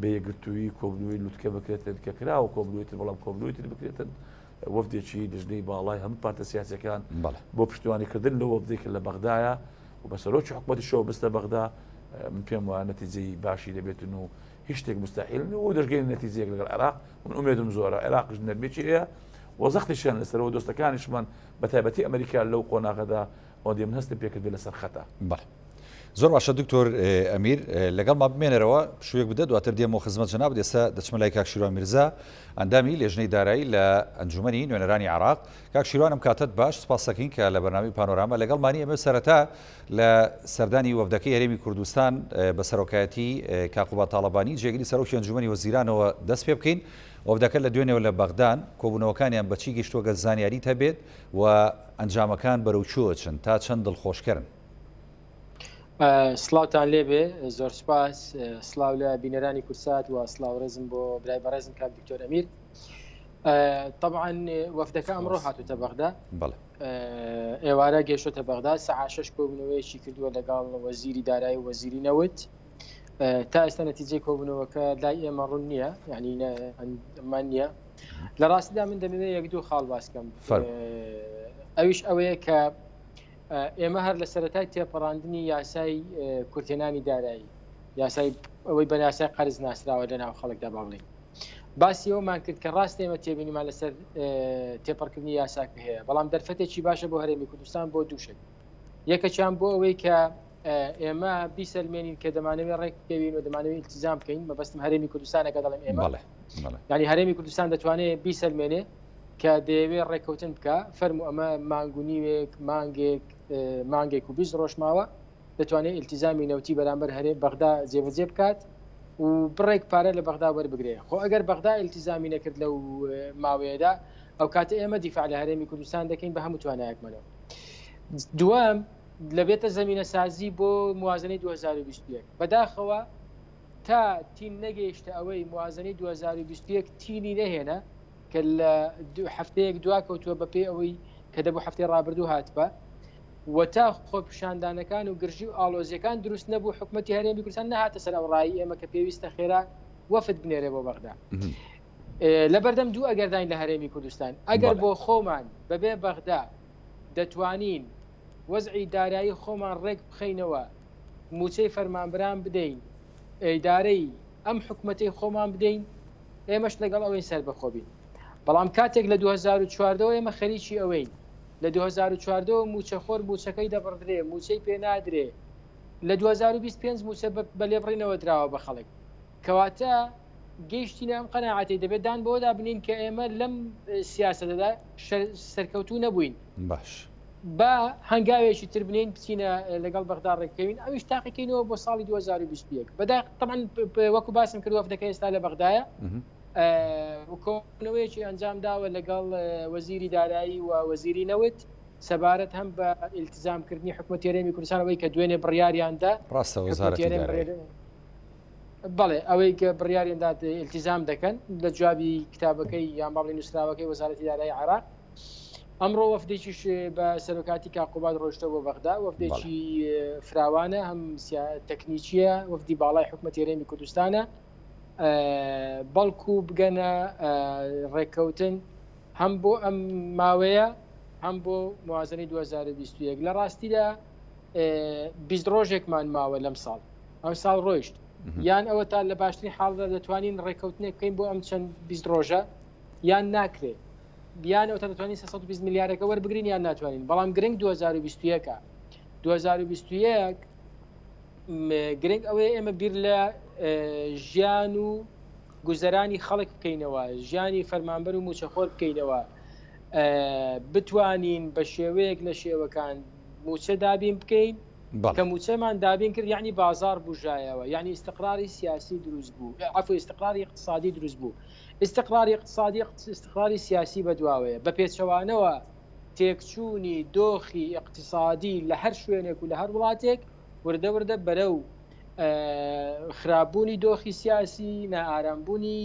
S2: بەیەکگرتووی کۆبنەوەی لووتکە بکرێتن کە کرا و کۆبنەوەی بەڵام کۆبنەوەی بکرێتن وەفدێکی دژنەی باڵای هەموو پارتە سیاسەکان بۆ پشتیوانیکردن لە وەفدێکە لە بەغدایە و بە سەرۆکی حکوومەتی شەوە بستە بەغدا من پێم وایە نەتیجەی باشی دەبێتن و هیچ شتێک مستحیل و دەشگەین نەتیجەیەک لەگەڵ عێراق من ئومێدم زۆرە عێراقش نەرمێکی هەیە وەزەختیشیان لەسەرەوە دۆستەکانیشمان بە تایبەتی ئەمریکا لەو قۆناغەدا ئەوەندە من هەستم پێکرد بێ لەسەر خەتە
S1: زۆر باشە دکتۆر ئەمیر لەگەڵ ما بمێنەرەوە شوێک بدە دواتر دێمەوە خزمەت جەناب ئێستا دەچمە لای کاک شیروان میرزا ئەندامی لێژنەی دارایی لە ئەنجومەنی نوێنەرانی عێراق کاک شیروانم کاتت باش سپاس دەکەین کە لە بەرنامەی پانۆراما لەگەڵمانی ئێمە سەرەتا لە سەردانی وەفدەکەی هەرێمی کوردستان بە سەرۆکایەتی کاقوبا تاڵەبانی جێگیری سەرۆکی ئەنجومەنی وەزیرانەوە دەست پێ بکەین وەفدەکە لە دوێنێەوە لە بەغدان کۆبوونەوەکانیان بەچی گەشتووە زانیاریت هەبێت و ئەنجامەکان بەرەو چووە چن تا چەند دڵخۆشکەرن
S3: سلااوتان لێبێ زۆر سپاس سلااو لە بینەرانی کورسات و سلااو ڕێزم بۆ برای بەڕێزم کاک دکتۆر ئەمیر طبعا وەفدەکە ئەمڕۆ هاتوتە بەغدا ئێوارە گەیشتۆتە بەغدا سەعات 6 کۆبوونەوەیەکی کردووە لەگەڵ وەزیری دارایی و وەزیری نەوت تا ئێستا نەتیجەی کۆبوونەوەکە لای ئێمە ڕوون نییە یعنی ئەمان نییە لە ڕاستیدا من دەمەوێت یەک دوو خاڵ باسکەم ئەویش ئەوەیە کە ئێمە هەر لە سەرەتای تێپەڕاندنی یاسای کورتێنانی دارایی یاسای ئەوەی بە یاسای قەرز ناسراوە لە ناو خەڵکدا باڵێ باسی ئەومان کرد کە ڕاست ئێمە تێبینیمان لەسەر تێپەڕکردنی یاساکە هەیە بەڵام دەرفەتێکی باشە بۆ هەرێمی کوردستان بۆ دووشێک یەکەچیان بۆ ئەوەی کە ئێمە بیسەلمێنین کە دەمانەوێت ڕێک بکەوین و دەمانەوێت ئیلتیزام بکەین مەبەستم هەرێمی کوردستانەکە دەڵێم ئێمە یعنی هەرێمی کوردستان دەتوانێت بیسەلمێنێ کە دەیەوێت ڕێککەوتن بکە فەرمو ئەمە مانگونیوێک مانگێک و 20 ڕۆژ ماوە دەتوانێت ئیلتیزامی نەوتی بەرامبەر هەرێم بەغدا جێبەجێ بکات و بڕێک پارە لە بەغدا وەربگرێ خۆ ئەگەر بەغدا ئیلتیزامی نەکرد لەو ماوەیەدا ئەو کاتە ئێمە دیفاع لە هەرێمی کوردستان دەکەین بە هەموو توانایەکمەوە دوام لەبێتە زمینە سازی بۆ موازنەی 2021 بەداخەوە تا تین نەگەیشتە ئەوەی موازنەی 2021 تینی نەهێنا کە لە هەفتەیەک دواکەوتووە بەپێ ئەوەی کە دەبوو هەفتەی ڕابردوو هاتبە و تا خۆپیشاندانەکان و گرژی و ئاڵۆزیەکان دروست نەبوو حکوومەتی هەرێمی کوردستان نەهاتە سەر ئەوڕایی ئێمە کە پێویستە خێرا وەفد بنێرێ بۆ بەغدا لە بەردەم دوو ئەگەرداین لە هەرێمی کوردستان ئەگەر بۆ خۆمان بەبێ بەغدا دەتوانین وەزعی دارایی خۆمان ڕێک بخەینەوە موچەی فەرمانبران بدەین ئیدارەی ئەم حکوومەتەی خۆمان بدەین ئێمەش لەگەڵ ئەوەی سەر بەخۆبین بەڵام کاتێک لە 2014 ئێمە خەریکی ئەوەین لە 2014 موچەخۆر موچەکەی دەبڕدرێ موچەی پێ نادرێ لە 2025 موچە بە لێبڕینەوە دراوە بە خەڵک کەواتە گەیشتینە ئەم قەناعەتی دەبێت دان بۆدا بنین کە ئێمە لەم سیاسەتەدا سەرکەوتوو نەبووین
S1: باش
S3: با هەنگاوێکی تر بنین بچینە لەگەڵ بەغدا ڕێککەوین ئەویش تاقیکەینەوە بۆ ساڵی 2021 بەدا طبعا وەکو باسم کرد وەفدەکە ئێستا لە بەغدایە کۆنەوەیەکی ئەنجام داوە لەگەڵ وەزیری دارایی و وەزیری نەوت سەبارەت هەم بە ئیلتیزامکردنی حکوومەتی هەرێمی کوردستانەوەی کە دوێنێ بڕیاریاندا
S1: ڕاستە وەزارەتی
S3: بەڵێ ئەوەی کە بڕیاریاندا ئیلتیزام دەکەن لە جوابی کتابەکەی یان باڵی نووسراوەکەی وەزارەتی دارایی عێراق ئەمڕۆ وەفدێکیش بە سەرۆکاتی کاقوبات ڕۆیشتە بۆ بەغدا وەفدێکی فراوانە هەم تەکنیکیە وەفدی باڵای حکوومەتی هەرێمی کوردستانە بەڵکو بگەنە ڕێککەوتن هەم بۆ ئەم ماوەیە هەم بۆ موازنەی 2021 لە ڕاستیدا 20 ڕۆژێکمان ماوە لەم ساڵ ئەم ساڵ ڕۆیشت یان ئەوە تا لە باشترین حاڵدا دەتوانین ڕێککەوتنێک بکەین بۆ ئەم چەند 20 ڕۆژە یان ناکرێت بیانەوە تا دەتوانین 320 میلیارەکە وەربگرین یان ناتوانین بەڵام گرنگ 2021 2021 گرنگ ئەوەیە ئێمە بیر لە ژیان و گوزەرانی خەڵک بکەینەوە ژیانی فەرمانبەر و موچەخۆر بکەینەوە بتوانین بە شێوەیەک لە شێوەکان موچە دابین بکەین کە موچەمان دابین کرد یعنی بازار بژایەوە یعنی استقراری سیاسی دروست بوو عفو استقراری اقتصادی دروست بوو استقراری اقتصادی استقراری سیاسی بەدواوەیە بە پێچەوانەوە تێکچوونی دۆخی اقتصادی لە هەر شوێنێک و لە هەر وڵاتێک وردە وردە بەرەو خراپبوونی دۆخی سیاسی نائارامبوونی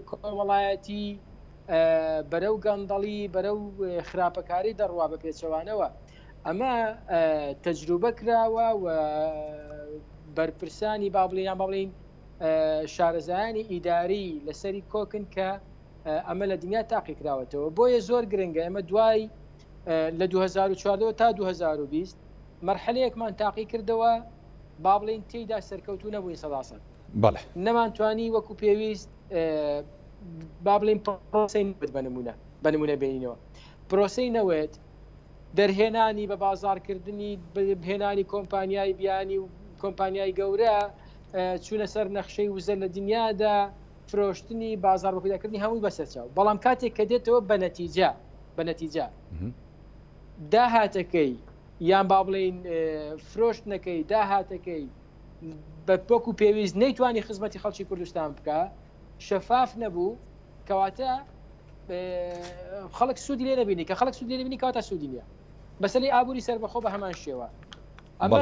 S3: کۆمەڵایەتی بەرەو گەندەڵی بەرەو خراپەکاری دەڕوا بە پێچەوانەوە ئەمە تەجروبە کراوە و بەرپرسانی بابڵیان بڵین شارەزایانی ئیداری لەسەری کۆکن کە ئەمە لە دنیا تاقی کراوەتەوە بۆیە زۆر گرنگە ئەمە دوای لە 2014 تا 2020 مەرحەلەیەکمان تاقی کردەوە با بڵین تێیدا سەرکەوتوو نەبووین 100% نەمانتوانی وەکو پێویست با بڵین پرۆسەی بە نمونە بینینەوە پرۆسەی نەوێت دەرهێنانی بە بازارکردنی بهێنانی کۆمپانیای بیانی و کۆمپانیای گەورە چوونە سەر نەخشەی وزە لە دنیادا فرۆشتنی بازار بە پیداکردنی هەمووی بەسەرچاو بەڵام کاتێک کە دێتەوە بە نەتیجە داهاتەکەی یان با بڵین فرۆشتنەکەی داهاتەکەی بە وەکو پێویست نەیتوانی خزمەتی خەڵکی کوردستان بکە شەفاف نەبوو کەواتە خەڵک سوودی لێ نەبینی کە خەڵک سوودی لێ نبینی کەواتە سوودی نییە بەسەری ئابووری سەربەخۆ بە هەمان شێوە ئەمە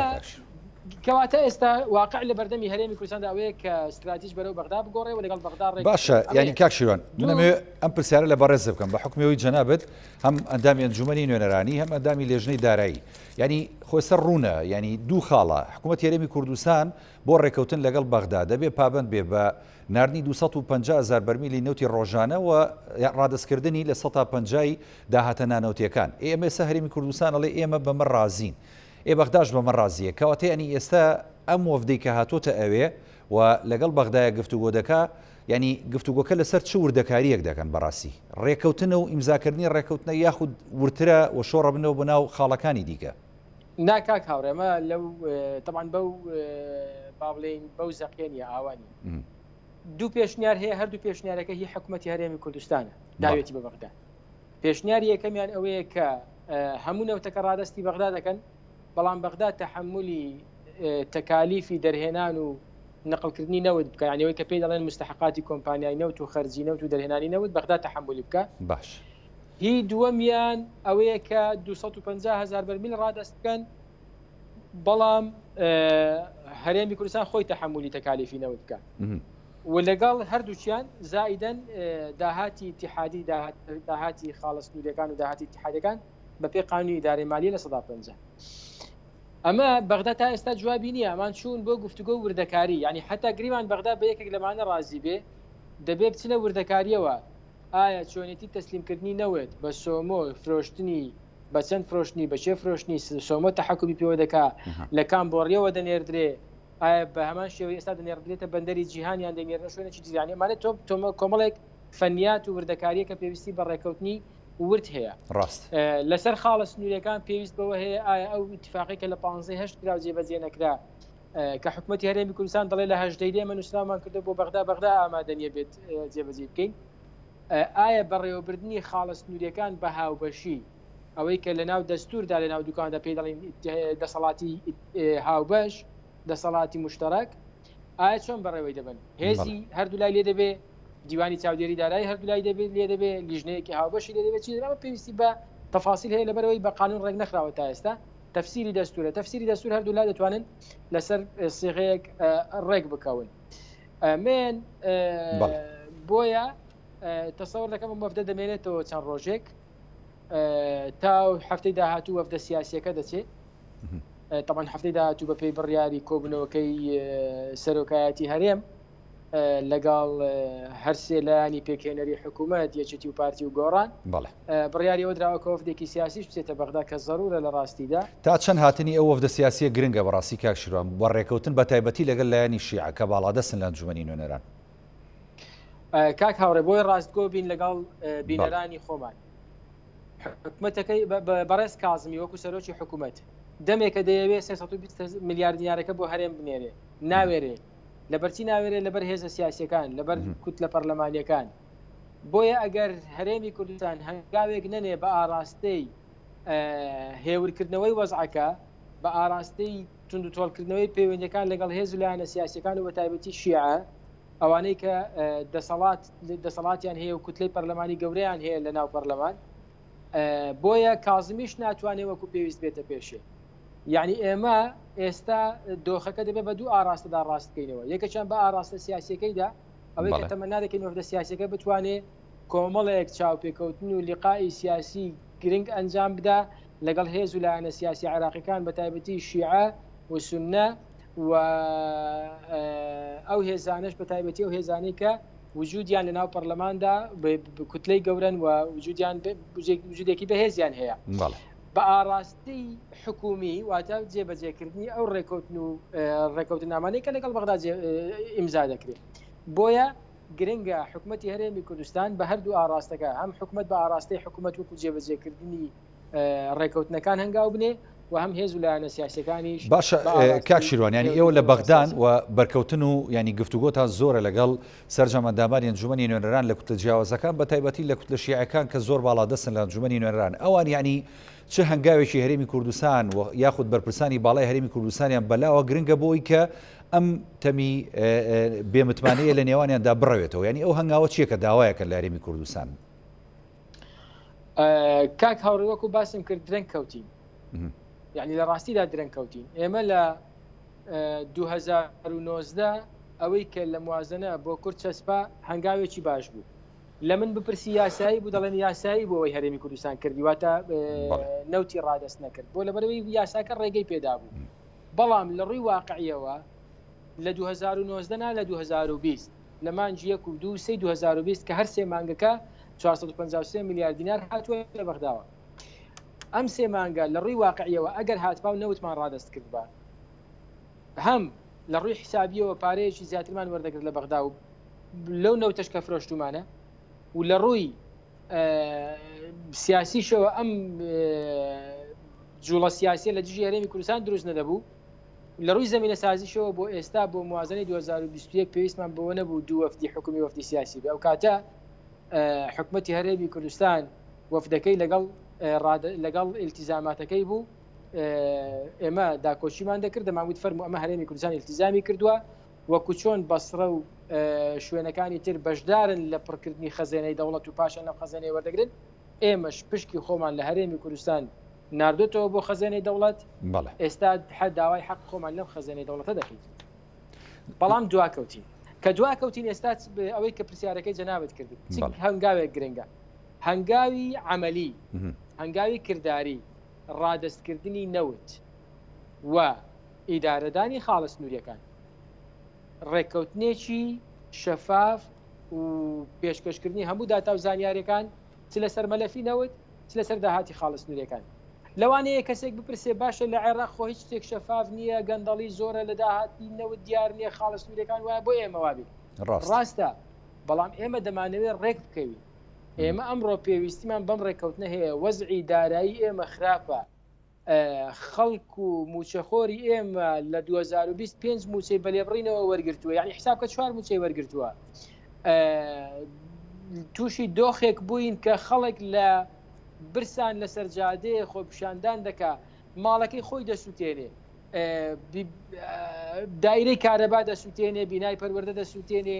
S3: کەواتە ئێستا واقع لە بەردەمی هەرێمی کوردستاندا ئەوەیە کە استراتیژ بەرەو بەغدا بگۆڕێ و لەگەڵ بەغدا ڕێک
S1: باشە ینی کاک شیروان منەمێ ئەم پرسیارە لە بەڕێز بکەم بە حکمەوەی جەنابەت هەم ئەندامی ئەنجومەنی نوێنەرانی هەم ئەندامی لێژنەی دارایی ینی خۆی سەر ڕوونە ینی دوو خاڵە حکوومەت هەرێمی کوردستان بۆ ڕێکەوتن لەگەڵ بەغدا دەبێ پابند بێ بە ناردنی 250,000 بەرمیلی نەوتی ڕۆژانە و ڕادستکردنی لە 150 داهاتە نانەوتیەکان ئێمە ئێستا هەرێمی کوردستان ئەڵێ ئێمە بەمە ڕازین بەغداش بەمە ڕازیە کەواتە ینی ئێستا ئەم وەفدەی کە هاتۆتە ئەوێ و لەگەڵ بەغدایە گفتوگۆ دەکا ینی گفتوگۆکە لەسەر چ وردەکاریەک دەکەن بەڕاستی ڕێکەوتنە و ئیمزاکردنی ڕێکەوتنە یاخود ورترە و شۆڕە بنەوە بەناو خاڵەکانی دیکە
S3: ناکاک هاوڕێمە لەو تەمان بەو با بڵێن بەو زەقێنیە ئاوانی دوو پێشنیار هەیە هەردوو پێشنیارەکە هی حکوومەتی هەرێمی کوردستانە داوێتی بە بەغدا پێشنیاری یەکەمیان ئەوەیە کە هەموو نەوتەکە ڕادستی بەغدا دەکەن بەڵام بەغدا تەحملی تەکالیفی دەرهێنان و نقلکردنی نەوت بکە یانەوەی کە پێی دەڵێن مستحقاتی کۆمپانیای نەوت و خەرجی نەوت و دەرهێنانی نەوت بەغدا تەحملی بکە
S1: باش
S3: هی دووەمیان ئەوەیە کە 250,000 بەرمیل ڕادەستکەن بەڵام هەرێمی کوردستان خۆی تەحملی تەکالیفی نەوت بکە و لەگەڵ هەردووچیان زائیدەن داهاتی اتحادی داهاتی خاڵستنوورەکان و داهاتی اتحادەکان بە پێی قانونی ئیدارەی مالیە لە 150 ئەمە بەغدا تا ئێستا جوابی نییە ئەمان چوون بۆ گفتوگۆ وردەکاری ینی حتا گریمان بەغدا بە یەکێک لەمانە ڕازی بێ دەبێ بچنە وردەکاریەوە ئایا چۆنێتی تەسلیمکردنی نەوێت بە سۆمۆ فرۆشتنی بە چەند فرۆشتنی بە چێ فرۆشتنی سۆمۆ تەحەکومی پێوە دەکا لە کام بۆڕیەوە دەنێردرێ ئایا بە هەمان شێوەی ئێستا دەنێردرێتە بەندەری جیهانیان دەنێرنە شوێنێکی جیهانیمانێت تۆ کۆمەڵێک فەنیات و وردەکاریە کە پێویستی بە ڕێکەوتنی ورد هەیە
S1: ڕاست
S3: لەسەر خاڵە سنوورەکان پێویست بەوە هەیە ئایا ئەو اتفاقی کە لە 15 کرا و جێبەجێ نەکرا کە حکوومەتی هەرێمی کوردستان دەڵێ لە 18 دێمە نووسرامان کردو بۆ بەغدا ئامادەنیە بێت جێبەجێ بکەین ئایا بەڕێوەبردننی خاڵە سنوورەکان بە هاوبەشی ئەوەی کە لە ناو دەستوردا لە ناو دوکاندا پێی دەڵێن دەسەڵاتی هاوبەش دەسەڵاتی مشتەرەک ئایا چۆن بەڕێوەی دەبن هێزی هەردوو لای لێ دەبێ دیوانی چاودێری دارایی هەردوو لای دەبێت لێ دەبێت لیژنەیەکی هاوبەشی لێ دەبێت چی دەبێت پێویستی بە تەفاسیل هەیە لەبەرەوەی بە قانون ڕێک نەخراوە تا ئێستا تەفسیری دەستور هەردوو لا دەتوانن لەسەر سیغەیەک ڕێک بکەون من بۆیە تەسەوەر دەکەم وەفدە دەمێنێتەوە چەند ڕۆژێک تا هەفتەی داهاتوو وەفدە سیاسیەکە دەچێت طبعا هەفتەی داهاتوو بە پێی بڕیاری کۆبوونەوەکەی سەرۆکایەتی هەرێم لەگەڵ هەرسێ لایانی پێکهێنەری حکوومەت یەکێتی و پارتی و گۆڕان بڕیاریەوە دراوە کە وەفدێکی سیاسیش بچێتە بەغدا کە زەرورە لە ڕاستیدا
S1: تا چەند هاتنی ئەو وەفدە سیاسیە گرنگە بەڕاستی کاک شیروان بۆ ڕێکەوتن بە تایبەتی لەگەڵ لایانی شیعە کە باڵادەستن لە ئەنجومەنی نوێنەران
S3: کاک هاوڕێ بۆی ڕاستگۆ بین لەگەڵ بینەرانی خۆمان حکوومەتەکەی بەڕێز کازمی وەکو سەرۆکی حکوومەت دەمێکە دەیەوێت 320 میلیارد دیارەکە بۆ هەرێم بنێرێ ناوێرێ لەبەرچی ناوێرێ لەبەر هێزە سیاسیەکان لەبەر کوت لە پەرلەمانیەکان بۆیە ئەگەر هەرێمی کوردستان هەنگاوێک نەنێ بە ئاراستەی هێورکردنەوەی وەزعەکە بە ئاراستەی تونند و تۆڵکردنەوەی پەیوەندیەکان لەگەڵ هێز و لایەنە سیاسیەکان و بە تایبەتی شیعە ئەوانەی کە دەسەڵاتیان هەیە و کوتلەی پەرلەمانی گەورەیان هەیە لە ناو پەرلەمان بۆیە کازمیش ناتوانێت وەکو پێویست بێتە پێشێ یعنی ئێمە ئێستا دۆخەکە دەبێت بە دوو ئاراستەدا ڕاستکەینەوە یەکەچیان بە ئاراستە سیاسیەکەیدا ئەوەی کە تەمەنا دەکەین وەفدە سیاسیەکە بتوانێت کۆمەڵێک چاوپێکەوتن و لیقائی سیاسی گرنگ ئەنجام بدا لەگەڵ هێز و لایەنە سیاسی عێراقیەکان بە تایبەتی شیعە و سوننە و ئەو هێزانش بە تایبەتی ئەو هێزانەی کە وجودیان لە ناو پەرلەماندا کوتلەی گەورن و وجودیان وجودێکی بەهێزیان هەیە بە ئاراستی حکومی واتە جێبەجێکردنی ئەو ڕێکەوتن و ڕێکەوتنامانەی کە لەگەڵ بەغدا ئیمزا دەکرێت بۆیە گرنگە حکوومەتی هەرێمی کوردستان بە هەردوو ئاراستەکە هەم حکوومەت بە ئاراستی حکوومەت وەکو جێبەجێکردنی ڕێکەوتنەکان هەنگاو بنێ و هەم هێز و لایەنە سیاسیەکانیش
S1: باشە کاک شیروان ینی ئێوە لە بەغدان و بەرکەوتن و ینی گفتوگۆتان زۆرە لەگەڵ سەرجەمەندامانی ئەنجومەنی نوێنەران لە کوتلە جیاوازەکان بە تایبەتی لە کوتلە شیعەکان کە زۆر باڵادەستن لە ئەنجومەنی نوێنەران ئەوان ینی چه هەنگاوێکی هەرێمی کوردستان و یاخود بەرپرسانی باڵای هەرێمی کوردستانیان بەلاوە گرنگە بۆی کە ئەم تەمی بێمتمانەیە لە نێوانیاندا بڕەوێتەوە ینی ئەو هەنگاوە چیەکە داوایەکە لە هەرێمی کوردستان
S3: کاک هاوڕێ وەکو باسم کرد درەنگ کەوتین یعنی لە ڕاستیدا درەنگ کەوتین ئێمە لە 2019 ئەوەی کە لە موازنە بۆ کورد چەسپا هەنگاوێکی باش بوو لە من بپرسی یاسایی بوو دەڵێن یاسایی بۆ ئەوەی هەرێمی کوردستان کردی واتە نەوتی ڕادەست نەکرد بۆ لەبەرەوەی یاساکە ڕێگەی پێدا بوو بەڵام لە ڕووی واقعیەوە لە 2019 لە 2020 لە مانجی 1 و 2 سی 2020 کە هەر سێ مانگەکە 453 میلیارد دینار هاتووە لە بەغداوە ئەم سێ مانگە لە ڕووی واقعیەوە ئەگەر هاتبا و نەوتمان ڕادەست کرد بە هەم لە ڕووی حسابیەوە پارەیەکی زیاترمان وەردەگرت لە بەغدا و لەو نەوتەش کە فرۆشتومانە و لە ڕووی سیاسیشەوە ئەم جوڵە سیاسی لە دژی هەرێمی کوردستان دروست نەدەبوو لە ڕووی زمینە سازیشەوە بۆ ئێستا بۆ موازنەی 2021 پێویستمان بەوە نەبوو دوو وەفدی حکومی وەفدی سیاسی بێ ئەو کاتە حکومەتی هەرێمی کوردستان وەفدەکەی لەگەڵ ئیلتیزاماتەکەی بوو ئێمە داکۆچیمان دەکرد دەماوت فەرمو ئەمە هەرێمی کوردستان ئیلتیزامی کردووە وەکو چۆن بەسرە و شوێنەکانی تر بەشدارن لە پڕکردنی خەزانەی دەوڵەت و پاشان لەم خەزانەی وەردەگرن ئێمەش پشکی خۆمان لە هەرێمی کوردستان ناردوتەوە بۆ خەزانەی دەوڵەت ئێستا داوای حەق خۆمان لەم خەزانەی دەوڵەتە دەکەین بەڵام دواکەوتین کە دواکەوتین ئێستا ئەوەی کە پرسیارەکەی جەنابەت کردت هەنگاوێک گرنگە هەنگاوی عەمەلی هەنگاوی کردداری ڕادەستکردنی نەوت و ئیدارەدانی خاڵە سنووریەکان ڕێککەوتنێکی شەفاف و پێشکەشکردنی هەموو داتا و زانیاریەکان چ لەسەر مەلەفی نەوت چ لەسەر داهاتی خاڵە سنووریەکان لەوانەیە کەسێک بپرسێ باشە لە عێراق خۆ هیچ شتێک شەفاف نییە گەندەڵی زۆرە لە داهاتی نەوت دیار نییە خاڵە سنووریەکان وایە بۆ ئێمە وابێت ڕاستە بەڵام ئێمە دەمانەوێت ڕێک بکەوین ئێمە ئەمڕۆ پێویستیمان بەم ڕێککەوتنە هەیە وەزعی دارایی ئێمە خراپە خەڵک و موچەخۆری ئێمە لە 2025 موچەی بەلێبڕینەوە وەرگرتووە یعنی حسابکە 4 موچەی وەرگرتووە تووشی دۆخێک بووین کە خەڵک لە برسان لە سەرجادەیە خۆ پیشاندان دەکا ماڵەکەی خۆی دەسووتێنێ دایرەی کارەبا دەسووتێنێ بینای پەروەردە دەسووتێنێ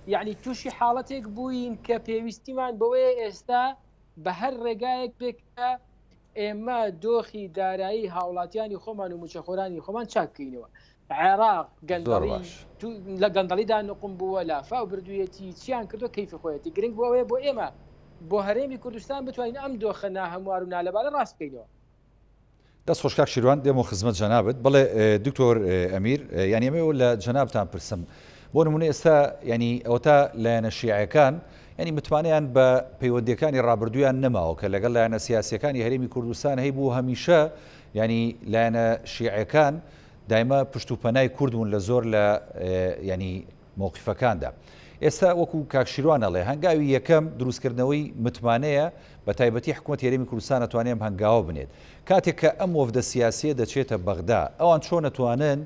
S3: یعنی تووشی حاڵەتێک بووین کە پێویستیمان بەوەیە ئێستا بە هەر ڕێگایەک بێکە ئێمە دۆخی دارایی هاوڵاتیانی خۆمان و موچەخۆرانی خۆمان چاکەینەوە عێراق لە گەندەڵیدا نقم بووە لافا و بردوویەتی چیان کردو کەیفی خۆیەتی گرنگ بووەوەیە بۆ ئێمە بۆ هەرێمی کوردستان بتوانین ئەم دۆخە ناهەموار و نالەبارە ڕاستکەینەوە
S1: دەست خۆشکاک شیروان دێمە خزمەت جەنابەت بڵێ دکتۆر ئەمیر یعنی ئەمەوە لە جەنابتان پرسم بۆ نمونە ئێستا ینی ئەوتا لایەنە شیعەکان ینی متمانیان بە پەیوەندیەکانی ڕابردویان نەماوە کە لەگەڵ لایەنە سیاسیەکانی هەرێمی کوردستان هەی بوو هەمیشە ینی لایەنە شیعەکان دایمە پشت و پەنای کورد بوون لە زۆر لە ینی مووقیفەکاندا ئێستا وەکو کاکشیروان ئەڵێ هەنگاوی یەکەم دروستکردنەوەی متمانەیە بە تایبەتی حکوومەتی هەرێمی کوردستان ئەتوانێت هەنگاوە بنێت کاتێک کە ئەم وەفدە سیاسیە دەچێتە بەغدا ئەوان چۆن ئەتوانن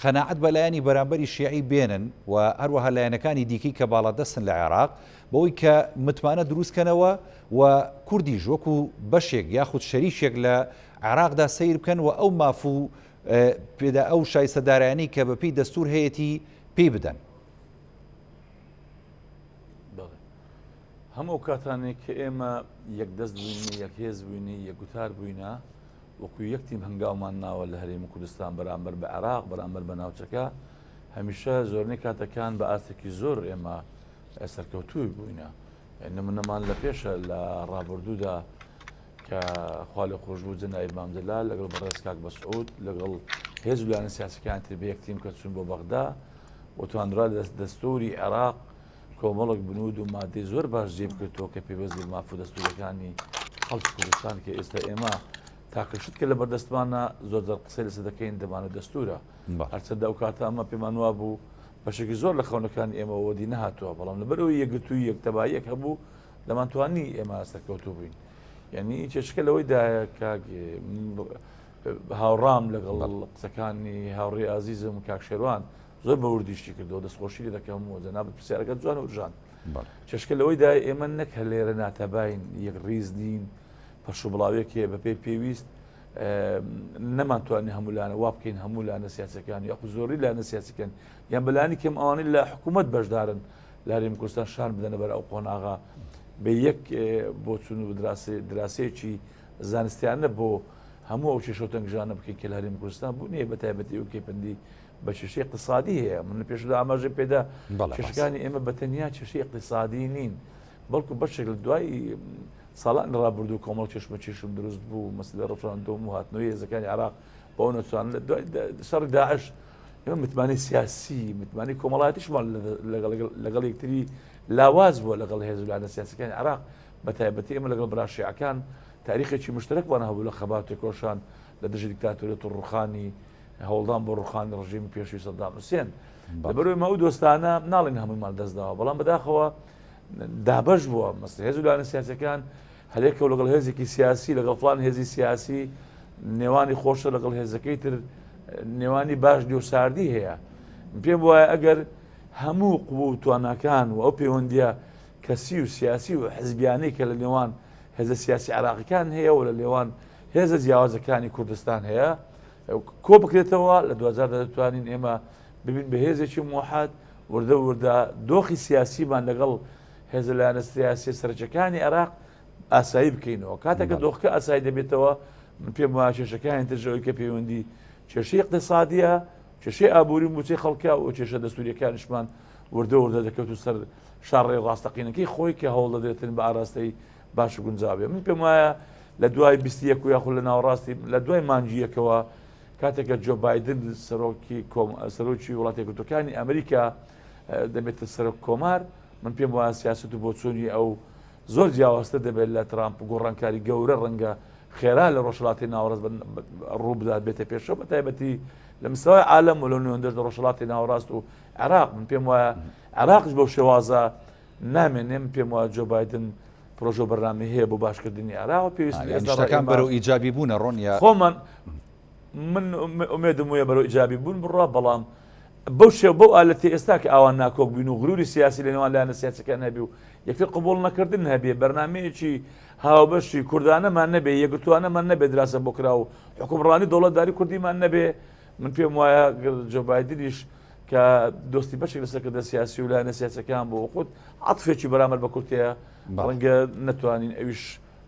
S1: قەناعەت بە لایەنی بەرامبەری شیعی بێنن و هەروەها لایەنەکانی دیکەی کە باڵادەستن لە عێراق بەوەی کە متمانە دروستکەنەوە و کوردیش وەکو بەشێک یاخود شەریشێک لە عێراقدا سیر بکەن و ئەو مافوو پێدا ئەو شایستەدارانی کە بەپێی دەستور هەیەی پێی بدەن
S2: هەموو کاتانێک کە ئێمە یەکدەست بووینی یەکهێز بووینی یەکگوتار بووینە وەکو یەکتیم هەنگاومان ناوە لە هەرێمی کوردستان بەرامبەر بە عێراق بەرامبەر بە ناوچەکە هەمیشە زۆرنەی کاتەکان بە ئاستێکی زۆر ئێمە سەرکەوتووی بووینە نمونەمان لە پێشە لە ڕابردوودا کە خوا لە خۆشببوو جەنابی مامجەلال لەگەڵ بەڕێز کاک بەسعود لەگەڵ هێز لایەنە سیاسیەکان تر بە یەکتیم کە چوون بۆ بەغدا وتواندرا دەستوری عێراق کۆمەڵک بنود و مادەی زۆر باش جێ بکرێتەوە کە پێوەزی مافوو دەستورەکانی خەڵکی کوردستان کە ئێستا ئێمە تاقیشت کە لە بەردەستمانە زۆر قسەی لەسەر دەکەین دەمانە دەستورە هەرچەندە ئەو کاتە ئەمە پێمان وا بوو بەشێکی زۆر لە خەونەکانی ئێمە وەدی نەهاتووە بەڵام لەبەرەوەی یەکگرتووی یەکتەباییەک هەبوو دەمانتوانی ئێمە سەرکەوتوو بووین یعنی چێشکە لەوەیدایە کاک هاوڕام لەگەڵ قسەکانی هاوڕێ ئازیزم کاکشێروان زۆر بەوردیشتی کردەوە دەستخۆشی دەکەم و جەنابەت پرسیارەکە جوان و ژان چێشکە لەوەیدا ئێمە نەک هە لێرە ناتەباین یەک ڕیز نین پەشوبڵاوێکێ بەپێی پێویست نەمانتوانانی هەمولانە وا بکەین هەموو لایەنە سیاسەکان یاخو زۆری لایەنە سیاسیەکان یان بەلایانی کەم ئەوانەی لە حکوومەت بەشدارن لە هەرێمی کوردستان شان بدەنە بەر ئەو قۆناغا بە یەک بۆ چوون و دراسەیەکی زانستیانە بۆ هەموو ئەو چێشەوتەنگژانە بکەین کە لە هەرێمی کوردستان بوو نییە بە تایبەتی ئەو کێپەندی بە کێشەی اقتصادی هەیە من پێشدا ئاماژە پێدا کێشەکانی ئێمە بەتەنیا کێشەی اقتصادی نین بەڵکو بەشێک لە دوای ساڵان ڕابردوو کۆمەڵ چێشمە چێشم دروست بوو مەسلە ڕەفراندۆم و هاتنەوەی هێزەکانی عێراق بەەوە نەتوان شەڕی داعش ئێمە متمانی سیاسی متمانی کۆمەڵایەتیشمان لەگەڵ یەکتری لاواز بووە لەگەڵ هێزولانە سیاسەکانی عێراق بە تایبەتی ئێمە لەگەڵ براشیعەکان تاریخێکی مشترەکمان هەبوو لە خەباتی کۆشان لە دژی دیکتاتۆریەت و ڕوخانی هەوڵدان بۆ ڕوخانی ڕژیمی پێشوی سەدام حوسێن لەبەرەوەی ئەو دۆستانە ناڵێن هەموویمان دەستداوە بەڵام بەداخەوە دابەش بووە مەسلە هێزولانە سیاسەکان هەرێکە لەگەڵ هێزێکی سیاسی لەگەڵ فڵان هێزی سیاسی نێوانی خۆشە لەگەڵ هێزەکەی تر نێوانی باش دیۆساردی هەیە پێم وایە ئەگەر هەموو قووە و توانەکان و ئەو پەیوەندیە کەسی و سیاسی و حزبیانەی کە لە نێوان هێزە سیاسی عێراقیەکان هەیە و لە نێوان هێزە جیاوازەکانی کوردستان هەیە کۆ بکرێتەوە لە 2010 دەتوانین ئێمە ببین بە هێزێکی موحد وردە وردە دۆخی سیاسیمان لەگەڵ هێزە لایەنە سیاسی سەرچەکانی عێراق ئاسایی بکەینەوە کاتێککە دۆخەکە ئاسایی دەبێتەوە من پێم وایە کێشەکانی ترژەوەی کە پەیوەندی کێشەی اقتصادیە کێشەی ئابووری موچەی خەڵکە و کێشە دەستوریەکانیشمان وردە وردە دەکەوت و سەر شاڕێ ڕاستەقینەکەی خۆی کە هەوڵ دەدرێتن بە ئاراستەی باش و گونجاوێ من پێم وایە لە دوای 21 یاخود لە ناوەڕاستی لە دوای مانجیەکەوە کاتێکە جۆ بایدن سەرۆکی وڵاتی یەکگرتووەکانی ئەمریکا دەبێتە سەرۆک کۆمار من پێم وایە سیاست و بۆچوونی ئەو زۆر جیاوازتر دەبێت لە ترامپ گۆڕانکاری گەورە ڕەنگە خێرا لە ڕۆژهەڵاتی ناوەڕاست ڕوو بدات بێتە پێشەوە بە تایبەتی لە مستەوای عالەم و لە نێوەندەش لە ڕۆژهەڵاتی ناوەڕاست و عێراق من پێم وایە عێراقش بەو شێوازە نامێنێ من پێم وایە جۆ بایدن پرۆژە و بەرنامە هەیە بۆ باشکردنی عێراق و
S1: پێویستەکان بەرەو ئیجابی بوونە ڕۆنیا
S2: خۆمان من ئومێدم وایە بەرەو ئیجابی بوون بڕوا بەڵام بەو شێو بەو ئالەتی ئێستا کە ئاوان ناکۆک بین و غروری سیاسی لە نێوان لایەنە سیاسەکان هەبی و یەکتر قبوڵ نەکردن هەبێ بەرنامەیەکی هاوبەشی کوردانەمان نەبێ یەکگرتووانەمان نەبێ دراسە بۆ کرا و حکومڕانی دەوڵەتداری کوردیمان نەبێ من پێم وایە جۆ بایدنیش کە دۆستی بەشێک لەسەرکردە سیاسی و لایەنە سیاسەکان بۆ خۆت عەتفێکی بەرامبەر بە کورتەیە ڕەنگە نەتوانین ئەویش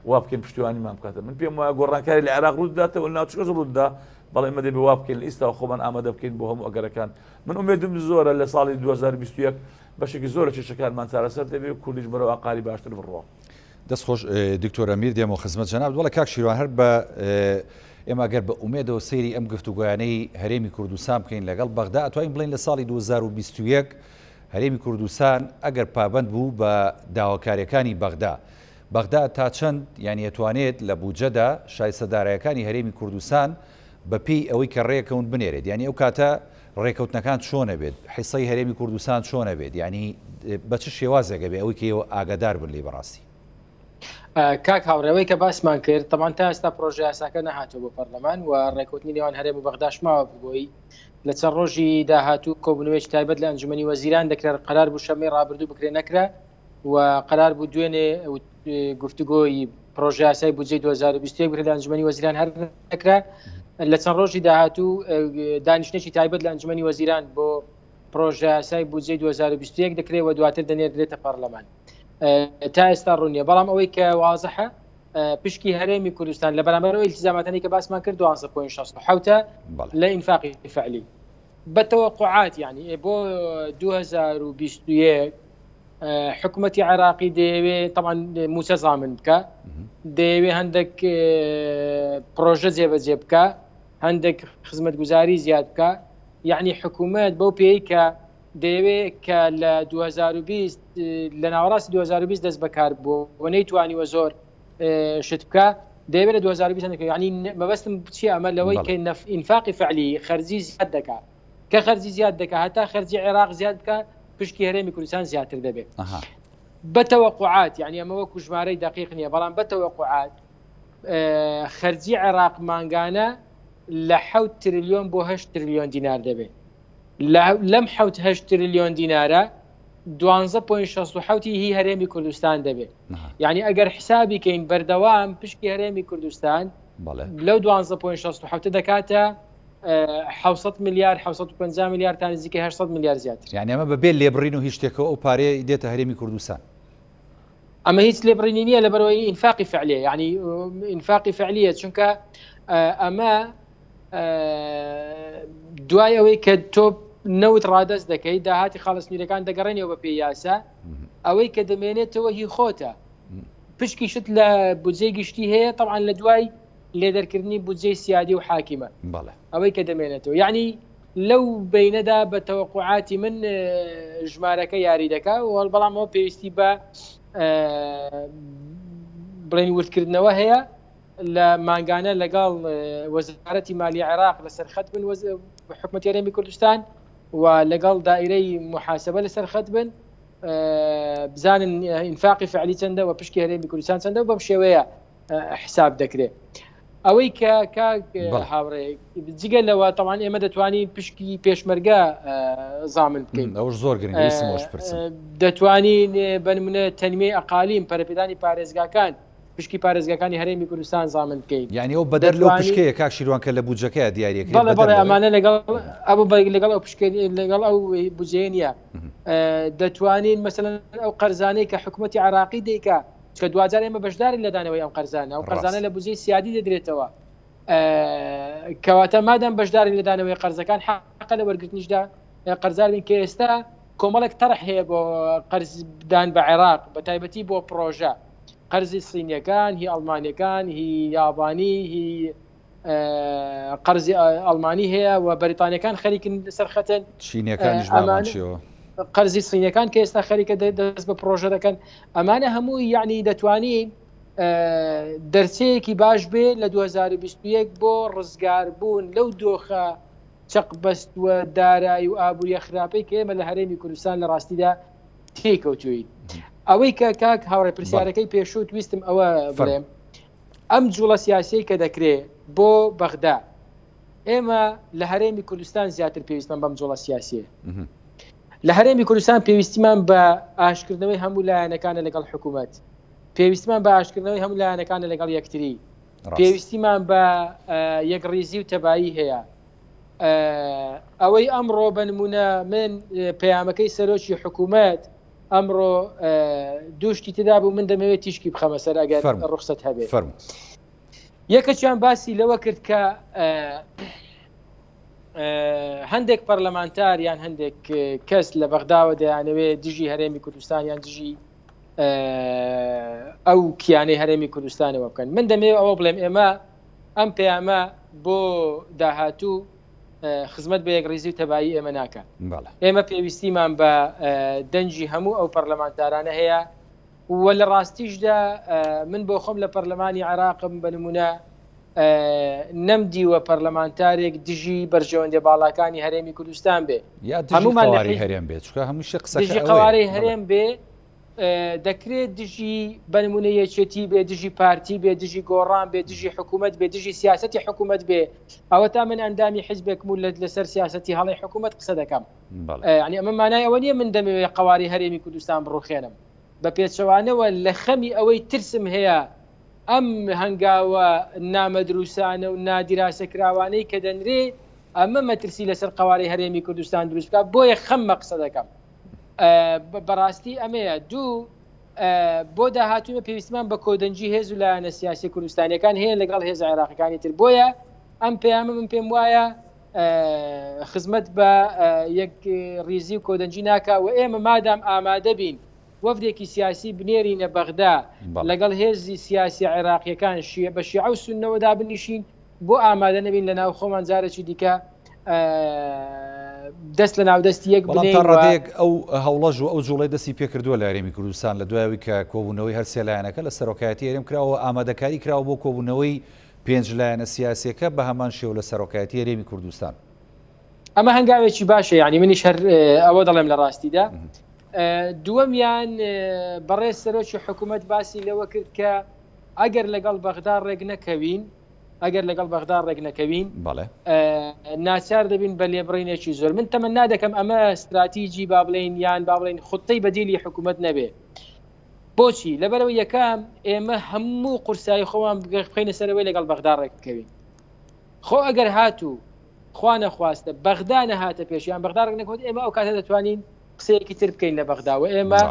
S2: وا بکەین پشتیوانیمان بکاتە من پێم وایە گۆڕانکاری لە عێراق ڕوو داداتەوە لە ناوچەکەش ڕوو دەدا بەڵام ئێمە دەبێ وا بکەین لە ئێستا خۆمان ئامادە بکەین بۆ هەموو ئەگەرەکان من ئومێدم زۆرە لە ساڵی 2021 بەشێکی زۆرە کێشەکانمان چارەسەر دەبێت کوردیش بەرەو ئاقاری باشتر بڕۆ
S1: دەستخۆش دکتۆر ئەمیر دێمە خزمەت جەناب دوڵە کاک شیروان هەر بە ئێمە گەر بە ئومێدەوە سەیری ئەم گفتوگویانەی هەرێمی کوردستان بکەین لەگەڵ بەغدا ئەتوانین بڵین لە ساڵی 2021 هەرێمی کوردستان ئەگەر پابند بوو بە داواکاریەکانی بەغدا تا چەند یعنی ئەتوانێت لە بودجەدا شایستەدارایەکانی هەرێمی کوردستان بەپێی ئەوەی کە ڕێکەون بنێرێت یعنی ئەو کاتە ڕێکەوتنەکان چۆنە بێت حیسەی هەرێمی کوردستان چۆنە بێت یعنی بە چ شێوازێکە بێ ئەوەی کە ئێوە ئاگادار بن لێ بەڕاستی
S3: کاک هاوڕێەوەی کە باسمان کرد تەمان تا ئێستا پرۆژه یاساکە نەهاتووە بۆ پەرلەمان و ڕێکوتنی نێوان هەرێم و بەغداش ماوە بۆی لە چەند ڕۆژی داهاتوو کۆبنەوەیەکی تایبەت لە ئەنجومەنی وەزیران دەکرێت قەرار بوو شەمەی ڕابردوو بکرێ نەکرا و قەرار بوو دوێنێ گفتوگۆی پرۆژه یاسای بودجەی 2021 بکرێت لە ئەنجومەنی وەزیران هەر نەکرا لە چەند ڕۆژی داهاتوو دانیشتێکی تایبەت لە ئەنجومەنی وەزیران بۆ پرۆژه یاسای بودجەی 2021 دەکرێت و دواتر دەنێرێتە پەرلەمان تا ئێستا ڕوونیە بەڵام ئەوەی کە وازەحە پشکی هەرێمی کوردستان لە بەرامبەرەوەی التزاماتانی کە باسمان کرد 12.67 لە ئینفاقی فعلی بەتەوەقعات یعنی بۆ 2021 حکوومەتی عێراقی دەیەوێت طبعا موسە زامن بکە دەیەوێت هەندێک پرۆژە جێبەجێ بکە هەندێک خزمەتگوزاری زیاد بکە یعنی حکوومەت بەو پێی کە دەیەوێت کە لە 2020 لە ناوەڕاستی 2020 دەست بەکار بوو و نەیتوانیوە زۆر شت بکە دەیەوێت لە 2020 یعنی مەبەستم چی ئەمە لەوەی کە ئینفاقی فعلی خەرجی زیاد دەکات کە خەرجی زیاد دەکات هەتا خەرجی عێراق زیاد بکە پشکی هەرێمی کوردستان زیاتر دەبێت بەتەوەقعات یعنی ئەمە وەکو ژمارەی دقیق نییە بەڵام بەتەوەقعات خەرجی عێراق مانگانە لە 7 تریلیۆن بۆ 8 تریلیۆن دینار دەبێت لەم 8 تریلیۆن دینارە 12.67 هی هەرێمی کوردستان دەبێت یعنی ئەگەر حسابی کەین بەردەوام پشکی هەرێمی کوردستان لەو 12.67 دەکاتە 700 میلیارد 750 میلیارد تا نزیکەی 800 میلیارد زیاتر
S1: یعنی ئەمە بەبێ لێبڕین و هیچ شتێکەوە ئەو پارەیە دێتە هەرێمی کوردستان
S3: ئەمە هیچ لێبڕینی نییە لەبەرەوەی ئینفاقی فعلیە یعنی ئینفاقی فعلیە چونکە ئەمە دوای ئەوەی کە تۆ نەوت ڕادەست دەکەی داهاتی خاڵستنیەکان دەگەڕێنەوە بە پێی یاسا ئەوەی کە دەمێنێتەوە هی خۆتە پشکی شت لە بودجەی گشتی هەیە طبعا لە دوای لێدەرکردنی بودجەی سیادی و حاکیمە ئەوەی کە دەمێنێتەوە یعنی لەو بینەدا بە تەوەقعاتی من ژمارەکە یاری دەکا و بەڵام ئەوە پێویستی بە بڵێنی وردکردنەوە هەیە لە مانگانە لەگەڵ وەزارەتی مالی عێراق لەسەر خەت بن حکومەتی هەرێمی کوردستان و لەگەڵ دائیرەی محاسبە لەسەر خەت بن بزانن ئینفاقی فعلی چەندە و پشکی هەرێمی کوردستان چەندە و بەم شێوەیە حساب دەکرێت ئەوەی کە هاوڕێ جگە لەوە تەوان ئێمە دەتوانین پشکی پێشمەرگە زامن بکەین
S1: ئەوش زۆر گرنگە
S3: دەتوانین بنمونە تەنمەی ئەقالیم پەرەپێدانی پارێزگاکان پشکی پارێزگاکانی هەرێمی کوردستان زامن بکەین
S1: یعنی ئەو بەدەر لەو پشکەیە کاک شیروان کە لە بودجەکەیە دیاریەکەی
S3: بەڵێ ئەمانە لەگەڵ ئەو پشکێ لەگەڵ ئەو بودجەیە نیە دەتوانین مەسەلەن ئەو قەرزانەی کە حکوومەتی عراقی دەیکا کە دوجار ئێمە بەشداری لەدانەوەی ئەم قەرزانە ئەو قەرزانە لە بودجەی سیادی دەدرێتەوە کەواتە مادام بەشداری لەدانەوەی قەرزەکان حەقە لە وەرگرتنیشدا قەرزارین کە ئێستا کۆمەڵێک تەرح هەیە بۆ قەرزدان بە عێراق بە تایبەتی بۆ پرۆژە قەرزی سینیەکان هی ئەڵمانیەکان هی یابانی هی قەرزی ئەڵمانی هەیە و بەریتانیەکان خەریکن لەسەر خەتن
S1: چینیەکانیش ماچیەوە
S3: قەرزی سینیەکان کە ئێستا خەریکە دەست بە پرۆژە دەکەن ئەمانە هەموو یعنی دەتوانین دەرسەیەکی باش بێ لە 2021 بۆ ڕزگاربوون لەو دۆخە چەق بەستووە دارایی و ئابوووریە خراپەی کە ئێمە لە هەرێمی کوردستان لە ڕاستیدا تێکەوتوین ئەوەی کە کاک هاوڕێ پرسیارەکەی پێشوت ویستم ئەوە بڵێم ئەم جوڵە سیاسی کە دەکرێت بۆ بەغدا ئێمە لە هەرێمی کوردستان زیاتر پێویستمان بەم جوڵە سیاسیە لە هەرێمی کوردستان پێویستیمان بە ئاشکردنەوەی هەموو لایەنەکانە لەگەڵ حکوومەت پێویستیمان بە ئاشکردنەوەی هەموو لایەنەکانە لەگەڵ یەکتری پێویستیمان بە یەکڕیزی و تەبایی هەیە ئەوەی ئەمڕۆ بنمونە من پەیامەکەی سەرۆکی حکوومەت ئەمڕۆ دووشتی تدا بوو من دەمەوێت تیشکی بخەمە سەر ئەگەر ڕوخسەت هەبێت یەکەچیان باسی لەوە کرد کە هەندێک پەرلەمانتار یان هەندێک کەس لە بەغداوە دەیانەوێت دژی هەرێمی کوردستان یان دژی ئەو کیانەی هەرێمی کوردستانەوە بکەن من دەمەوێت ئەوە بڵێم ئێمە ئەم پەیامە بۆ داهاتوو خزمەت بە یەکڕیزی و تەبایی ئێمە ناکە ئێمە پێویستیمان بە دەنجی هەموو ئەو پەرلەمانتارانە هەیە و لە ڕاستیشدا من بۆ خۆم لە پەرلەمانی عێراقم بنمونە نەمدیوە پەرلەمانتارێک دژی بەرژەوەندێ باڵاکانی هەرێمی کوردستان بێ
S1: هەمومان هەرێم بێت
S3: دژی قەوارەی هەرێم بێ دەکرێت دژی بنمونە یەکێتی بێ دژی پارتی بێ دژی گۆڕان بێ دژی حکوومەت بێ دژی سیاسەتی حکوومەت بێ ئەوە تا من ئەندامی حیزبێکم و لەسەر سیاسەتی هەڵی حکوومەت قسە دەکەم ینی ئەمە مانای ئەوە نییە من دەمەوێت قەواری هەرێمی کوردستان بڕوخێنم بە پێچەوانەوە لە خەمی ئەوەی ترسم هەیە ئەم هەنگاوە نامەدروسانە و نادیراسەکراوانەی کە دەنرێ ئەمە مەترسی لەسەر قەواری هەرێمی کوردستان دروست بکات بۆیە خەممە قسە دەکەم بەڕاستی ئەمەیە دوو بۆ داهاتوومە پێویستمان بە کۆدەنجی هێز و لایەنە سیاسی کوردستانیەکان هەیە لەگەڵ هێز عێراقیەکانی تر بۆیە ئەم پەیامە من پێم وایە خزمەت بە یەک ڕیزی و کۆدەنجی ناکا و ئێمە مادام ئامادە بین وەفدێکی سیاسی بنێرینە بەغدا لەگەڵ هێزی سیاسی عێراقیەکان بە شیعە و سوننەوەدا بنیشین بۆ ئامادە نەبین لە ناو خۆمان جارێکی دیکە دەست لە ناودەستی یەک
S1: ڕادێک ئەو هەوڵەژ و ئەو جوڵی دەستی پێکردووە لە هەرێمی کوردستان لە دوایەوەی کە کۆبوونەوەی هەر سێ لایەنەکە لە سەرۆکایەتی هەرێم کراوە ئامادەکاری کراوە بۆ کۆبوونەوەی 5 لایەنە سیاسیەکە بە هەمان شێوە لە سەرۆکایەتی هەرێمی کوردستان
S3: ئەمە هەنگاوێکی باشە یعنی منیش هەر ئەوە دەڵێم لە ڕاستیدا دووەمیان بەڕێز سەرۆکی حکوومەت باسی لەوە کرد کە ئەگەر لەگەڵ بەغدا ڕێک نەکەوین ئەگەر لەگەڵ بەغدا ڕێک نەکەوین ناچار دەبین بە لێبڕینێکی زۆر من تەمەنا دەکەم ئەمە استراتیجی با بڵێن یان با بڵێن خوتەی بەدیلی حکوومەت نەبێ بۆچی لەبەرەوە یەکەم ئێمە هەموو قورسایی خۆمان بخینە سەرەوەی لەگەڵ بەغدا ڕێک بکەوین خۆ ئەگەر هاتوو خوا نەخواستە بەغدا نەهاتە پێشیان بەغدا ڕێک نەکەوت ئێمە ئەو کاتە دەتوانین قسەیەکی تر بکەین لە بەغداوە ئێمە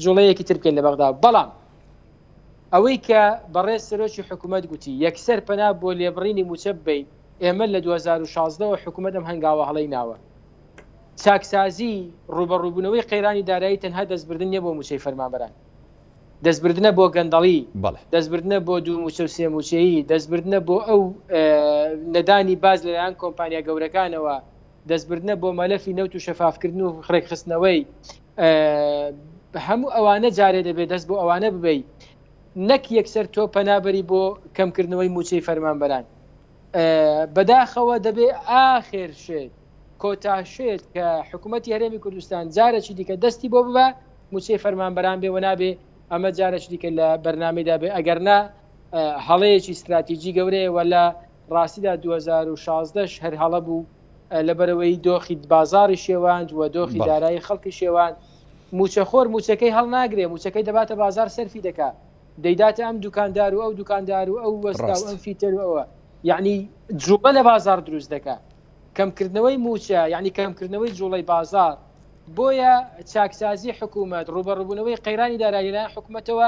S3: جوڵەیەکی تر بکەین لە بەغدا بەڵام ئەوەی کە بەڕێز سەرۆکی حکوومەت گوتی یەکسەر پەنا بۆ لێبڕینی موچە بین ئێمە لە 2016ەوە حکوومەت ئەم هەنگاوە هەڵەی ناوە چاکسازی ڕوبەڕووبوونەوەی قەیرانی دارایی تەنها دەستبردن نیە بۆ موچەی فەرمانبەران، دەستبردنە بۆ گەندەڵی، دەستبردنە بۆ دوو موچە و سێ موچەیی، دەستبردنە بۆ ئەو نەدانی باز لەلایەن کۆمپانیا گەورەکانەوە، دەستبردنە بۆ مەلەفی نەوت و شەفافکردن و خڕێکخستنەوەی هەموو ئەوانە جارێ دەبێت دەست بۆ ئەوانە ببەی نەک یەکسەر تۆ پەنابەری بۆ کەمکردنەوەی موچەی فەرمانبەران. بەداخەوە دەبێ ئاخر شێت کۆتاشێت کە حکوومەتی هەرێمی کوردستان جارێکی دیکە دەستی بۆ ببە موچەی فەرمانبەران بێ و نابێ ئەمە جارێکی دیکە لە بەرنامەیدا بێ ئەگەرنا هەڵەیەکی استراتیژی گەورەیە وەلا ڕاستیدا 2016 هەر هەڵە بوو لەبەرەوەی دۆخی بازاری شێواند و دۆخی دارایی خەڵکی شێوان موچەخۆر موچەکەی هەڵ ناگرێ موچەکەی دەباتە بازار سەرفی دەکات دەیداتە ئەم دوکاندار و ئەو دوکاندار و ئەو وەستا و ئەم فیتەر و ئەوە یعنی جوڵە لە بازار دروست دەکات کەمکردنەوەی موچە یعنی کەمکردنەوەی جوڵەی بازار بۆیە چاکسازی حکوومەت ڕوبەڕووبوونەوەی قەیرانی داراییلایەن حکوومەتەوە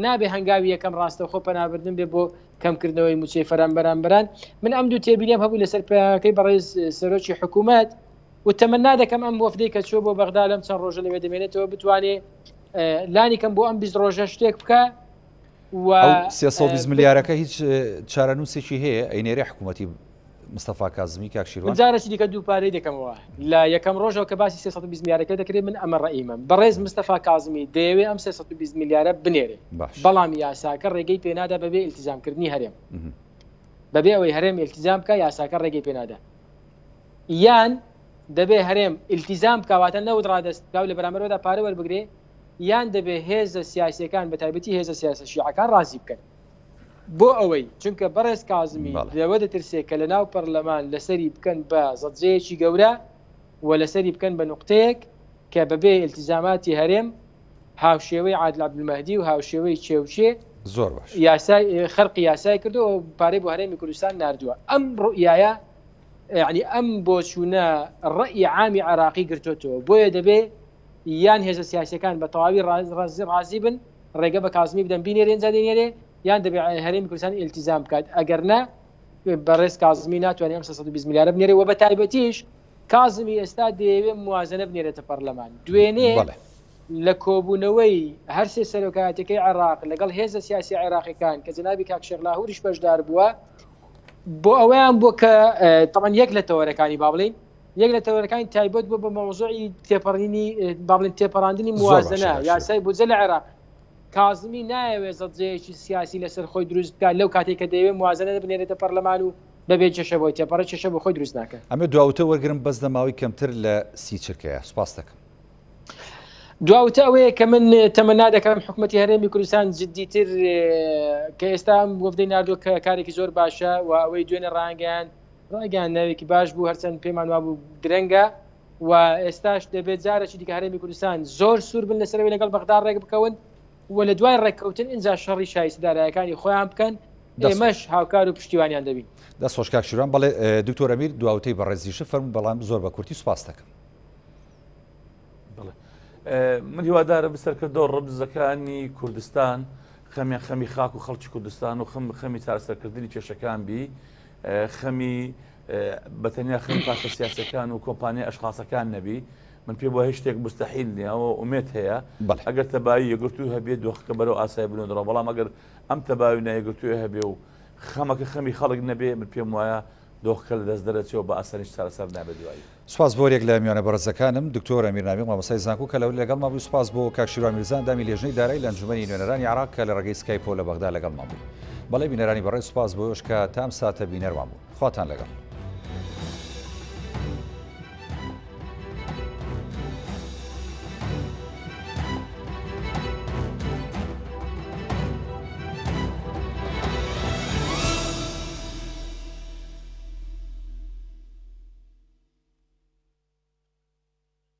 S3: نابێ هەنگاوی یەکەم ڕاستەخۆ پەنابردن بێ بۆ کەمکردنەوەی موچەی فەرمانبەران من ئەم دوو تێبینیم هەبوو لەسەر پەیامەکەی بەڕێز سەرۆکی حکوومەت و تەمەنا دەکەم ئەم وەفدەی کە چۆ بۆ بەغدا لەم چەند ڕۆژە لەوێ دەمێنێتەوە بتوانێ لانی کەم بۆ ئەم 20 ڕۆژە شتێک بکە و
S1: 320 ملیارەکە هیچ چارەنووسێکی هەیە ئەینێری حکوومەتی مستەفا کازمی کاکشیروان
S3: جارێکی دیکە دوو پارەی دەکەمەوە لە یەکەم ڕۆژەوە کە باسی 320 میلیارەکە دەکرێت من ئەمە ڕئیمە بەڕێز مستەفا کازمی دەیەوێت ئەم 320 میلیارە بنێرێ بەڵام یاساکە ڕێگەی پێنادا بەبێ ئیلتیزامکردنی هەرێم بەبێ ئەوەی هەرێم ئیلتیزام بکە یاساکە ڕێگەی پێنادا یان دەبێ هەرێم ئیلتیزام بکواتە نەوت ڕادەستکاو لە بەرامبەرەوەدا پارە وەربگرێ یان دەبێ هێزە سیاسیەکان بە تایبەتی هێزە سیاسە شیعەکان ڕازی بکەن بۆ ئەوەی چونکە بەڕێز کازمی لەوە دەترسێت کە لە ناو پەرلەمان لەسەری بکەن بە زەجەیەکی گەورە و لەسەری بکەن بە نوقتەیەک کە بەبێ ئیلتیزاماتی هەرێم هاوشێوەی عادل عەبدولمەهدی و هاوشێوەی چێوچێ
S1: زۆر باش
S3: یاسای خەرقی یاسای کردو و پارەی بۆ هەرێمی کوردستان ناردووە ئەم ڕوئیایە یعنی ئەم بۆچوونە ڕەئی عامی عێراقی گرتوتەوە بۆیە دەبێ یان هێزە سیاسیەکان بە تەواوی ڕازی بن ڕێگە بە کازمی بدەن بینێرێن جادێنێرێ یان دەبێ هەرێمی کوردستان ئیلتیزام بکات ئەگەرنا بەڕێز کازمی ناتوانێت ئەم 320 میلیارە بنێرێ و بە تایبەتیش کازمی ئێستا دەیەوێت موازنە بنێرێتە پەرلەمان دوێنێ لە کۆبوونەوەی هەر سێ سەرۆکایەتەکەی عێراق لەگەڵ هێزە سیاسی عێراقیەکان کە جەنابی کاک شێخ لاهوریش بەشدار بووە بۆ ئەوەیان بۆ کە تەمان یەک لە تەوەرەکانی با بڵین یەک لە تەوەرەکانی تایبەت بۆ بە مەوزوعی تێپەڕینی با بڵین تێپەڕاندنی موازنە یاسای بودجە لە عێراق کازمی نایەوێت زەجەیەکی سیاسی لەسەر خۆی دروست بکات لەو کاتێک کە دەیەوێت موازنە بنێرێتە پەرلەمان و بەبێت چێشە بۆی تێپەڕە چێشە بۆ خۆی دروست ناکە
S1: ئەمە دواوتە وەرگرم بەس دەماوەی کەمتر لە 30 چرکەیە سوپاس دەکەم
S3: دواوتە ئەوەیە کە من تەمەنا دەکەم حکوومەتی هەرێمی کوردستان جددیتر کە ئێستا وەفدەی ناردووە کە کارێکی زۆر باشە و ئەوەی دوێنێ ڕاگەیان ناوێکی باش بوو هەرچەند پێمان وابوو درەنگە و ئێستاش دەبێت جارێکی دیکە هەرێمی کوردستان زۆر سوور بن لەسەرەوەی لەگەڵ بەغدا ڕێک بکەون و لە دوای ڕێککەوتن ئینجا شەڕی شایستەدارایەکانی خۆیان بکەن ئێمەش هاوکار و پشتیوانیان دەبین
S1: دەست خۆش کاکشیروان بەڵێ دکتۆر ئەمیر دواوتەی بەڕێزیش فەرموو بەڵام زۆر بە کورتی سوپاس دەکەم
S2: من هیوادارە بەسەرکردەوە ڕەبزەکانی کوردستان خەمیان خەمی خاک و خەڵکی کوردستان و خەمی چارەسەرکردنی کێشەکان بی خەمی بەتەنیا خەمی پارتە سیاسەکان و کۆمپانیای ئەشخاصەکان نەبی من پێ بۆ هیچ شتێک مستەحیل نییە ئەوە ئومێد هەیە ئەگەر تەبایی یەکگرتووی هەبێت دۆخەکە بەرەو ئاسایی بنەوەدرەوە بەڵام ئەگەر ئەم تەباوی نایەکگرتووی هەبێ و خەمەکە خەمی خەڵک نەبێ من پێم وایە دۆخەکە لە دەست دەرەچێەوە بە ئاسانیش چارەسەر نابێت دوایی
S1: سوپاس بۆ یەک لە میوانە بەڕێزەکانم دکتۆر ئەمیر نامی مامۆستای زانکۆ کە لەگەڵ مابوو سوپاس بۆ کاکشیروان میرزان دامی لێژنەی دارایی لە ئەنجومەنی نوێنەرانی عێراق کە لە ڕێگەی سکایپۆ لە بەغدا لەگەڵ مابوو بەڵێ بینەرانی بەڕێز سوپاس بۆ ئێوەش کە تام ساتە بینەروان بوو خواتان لەگەڵ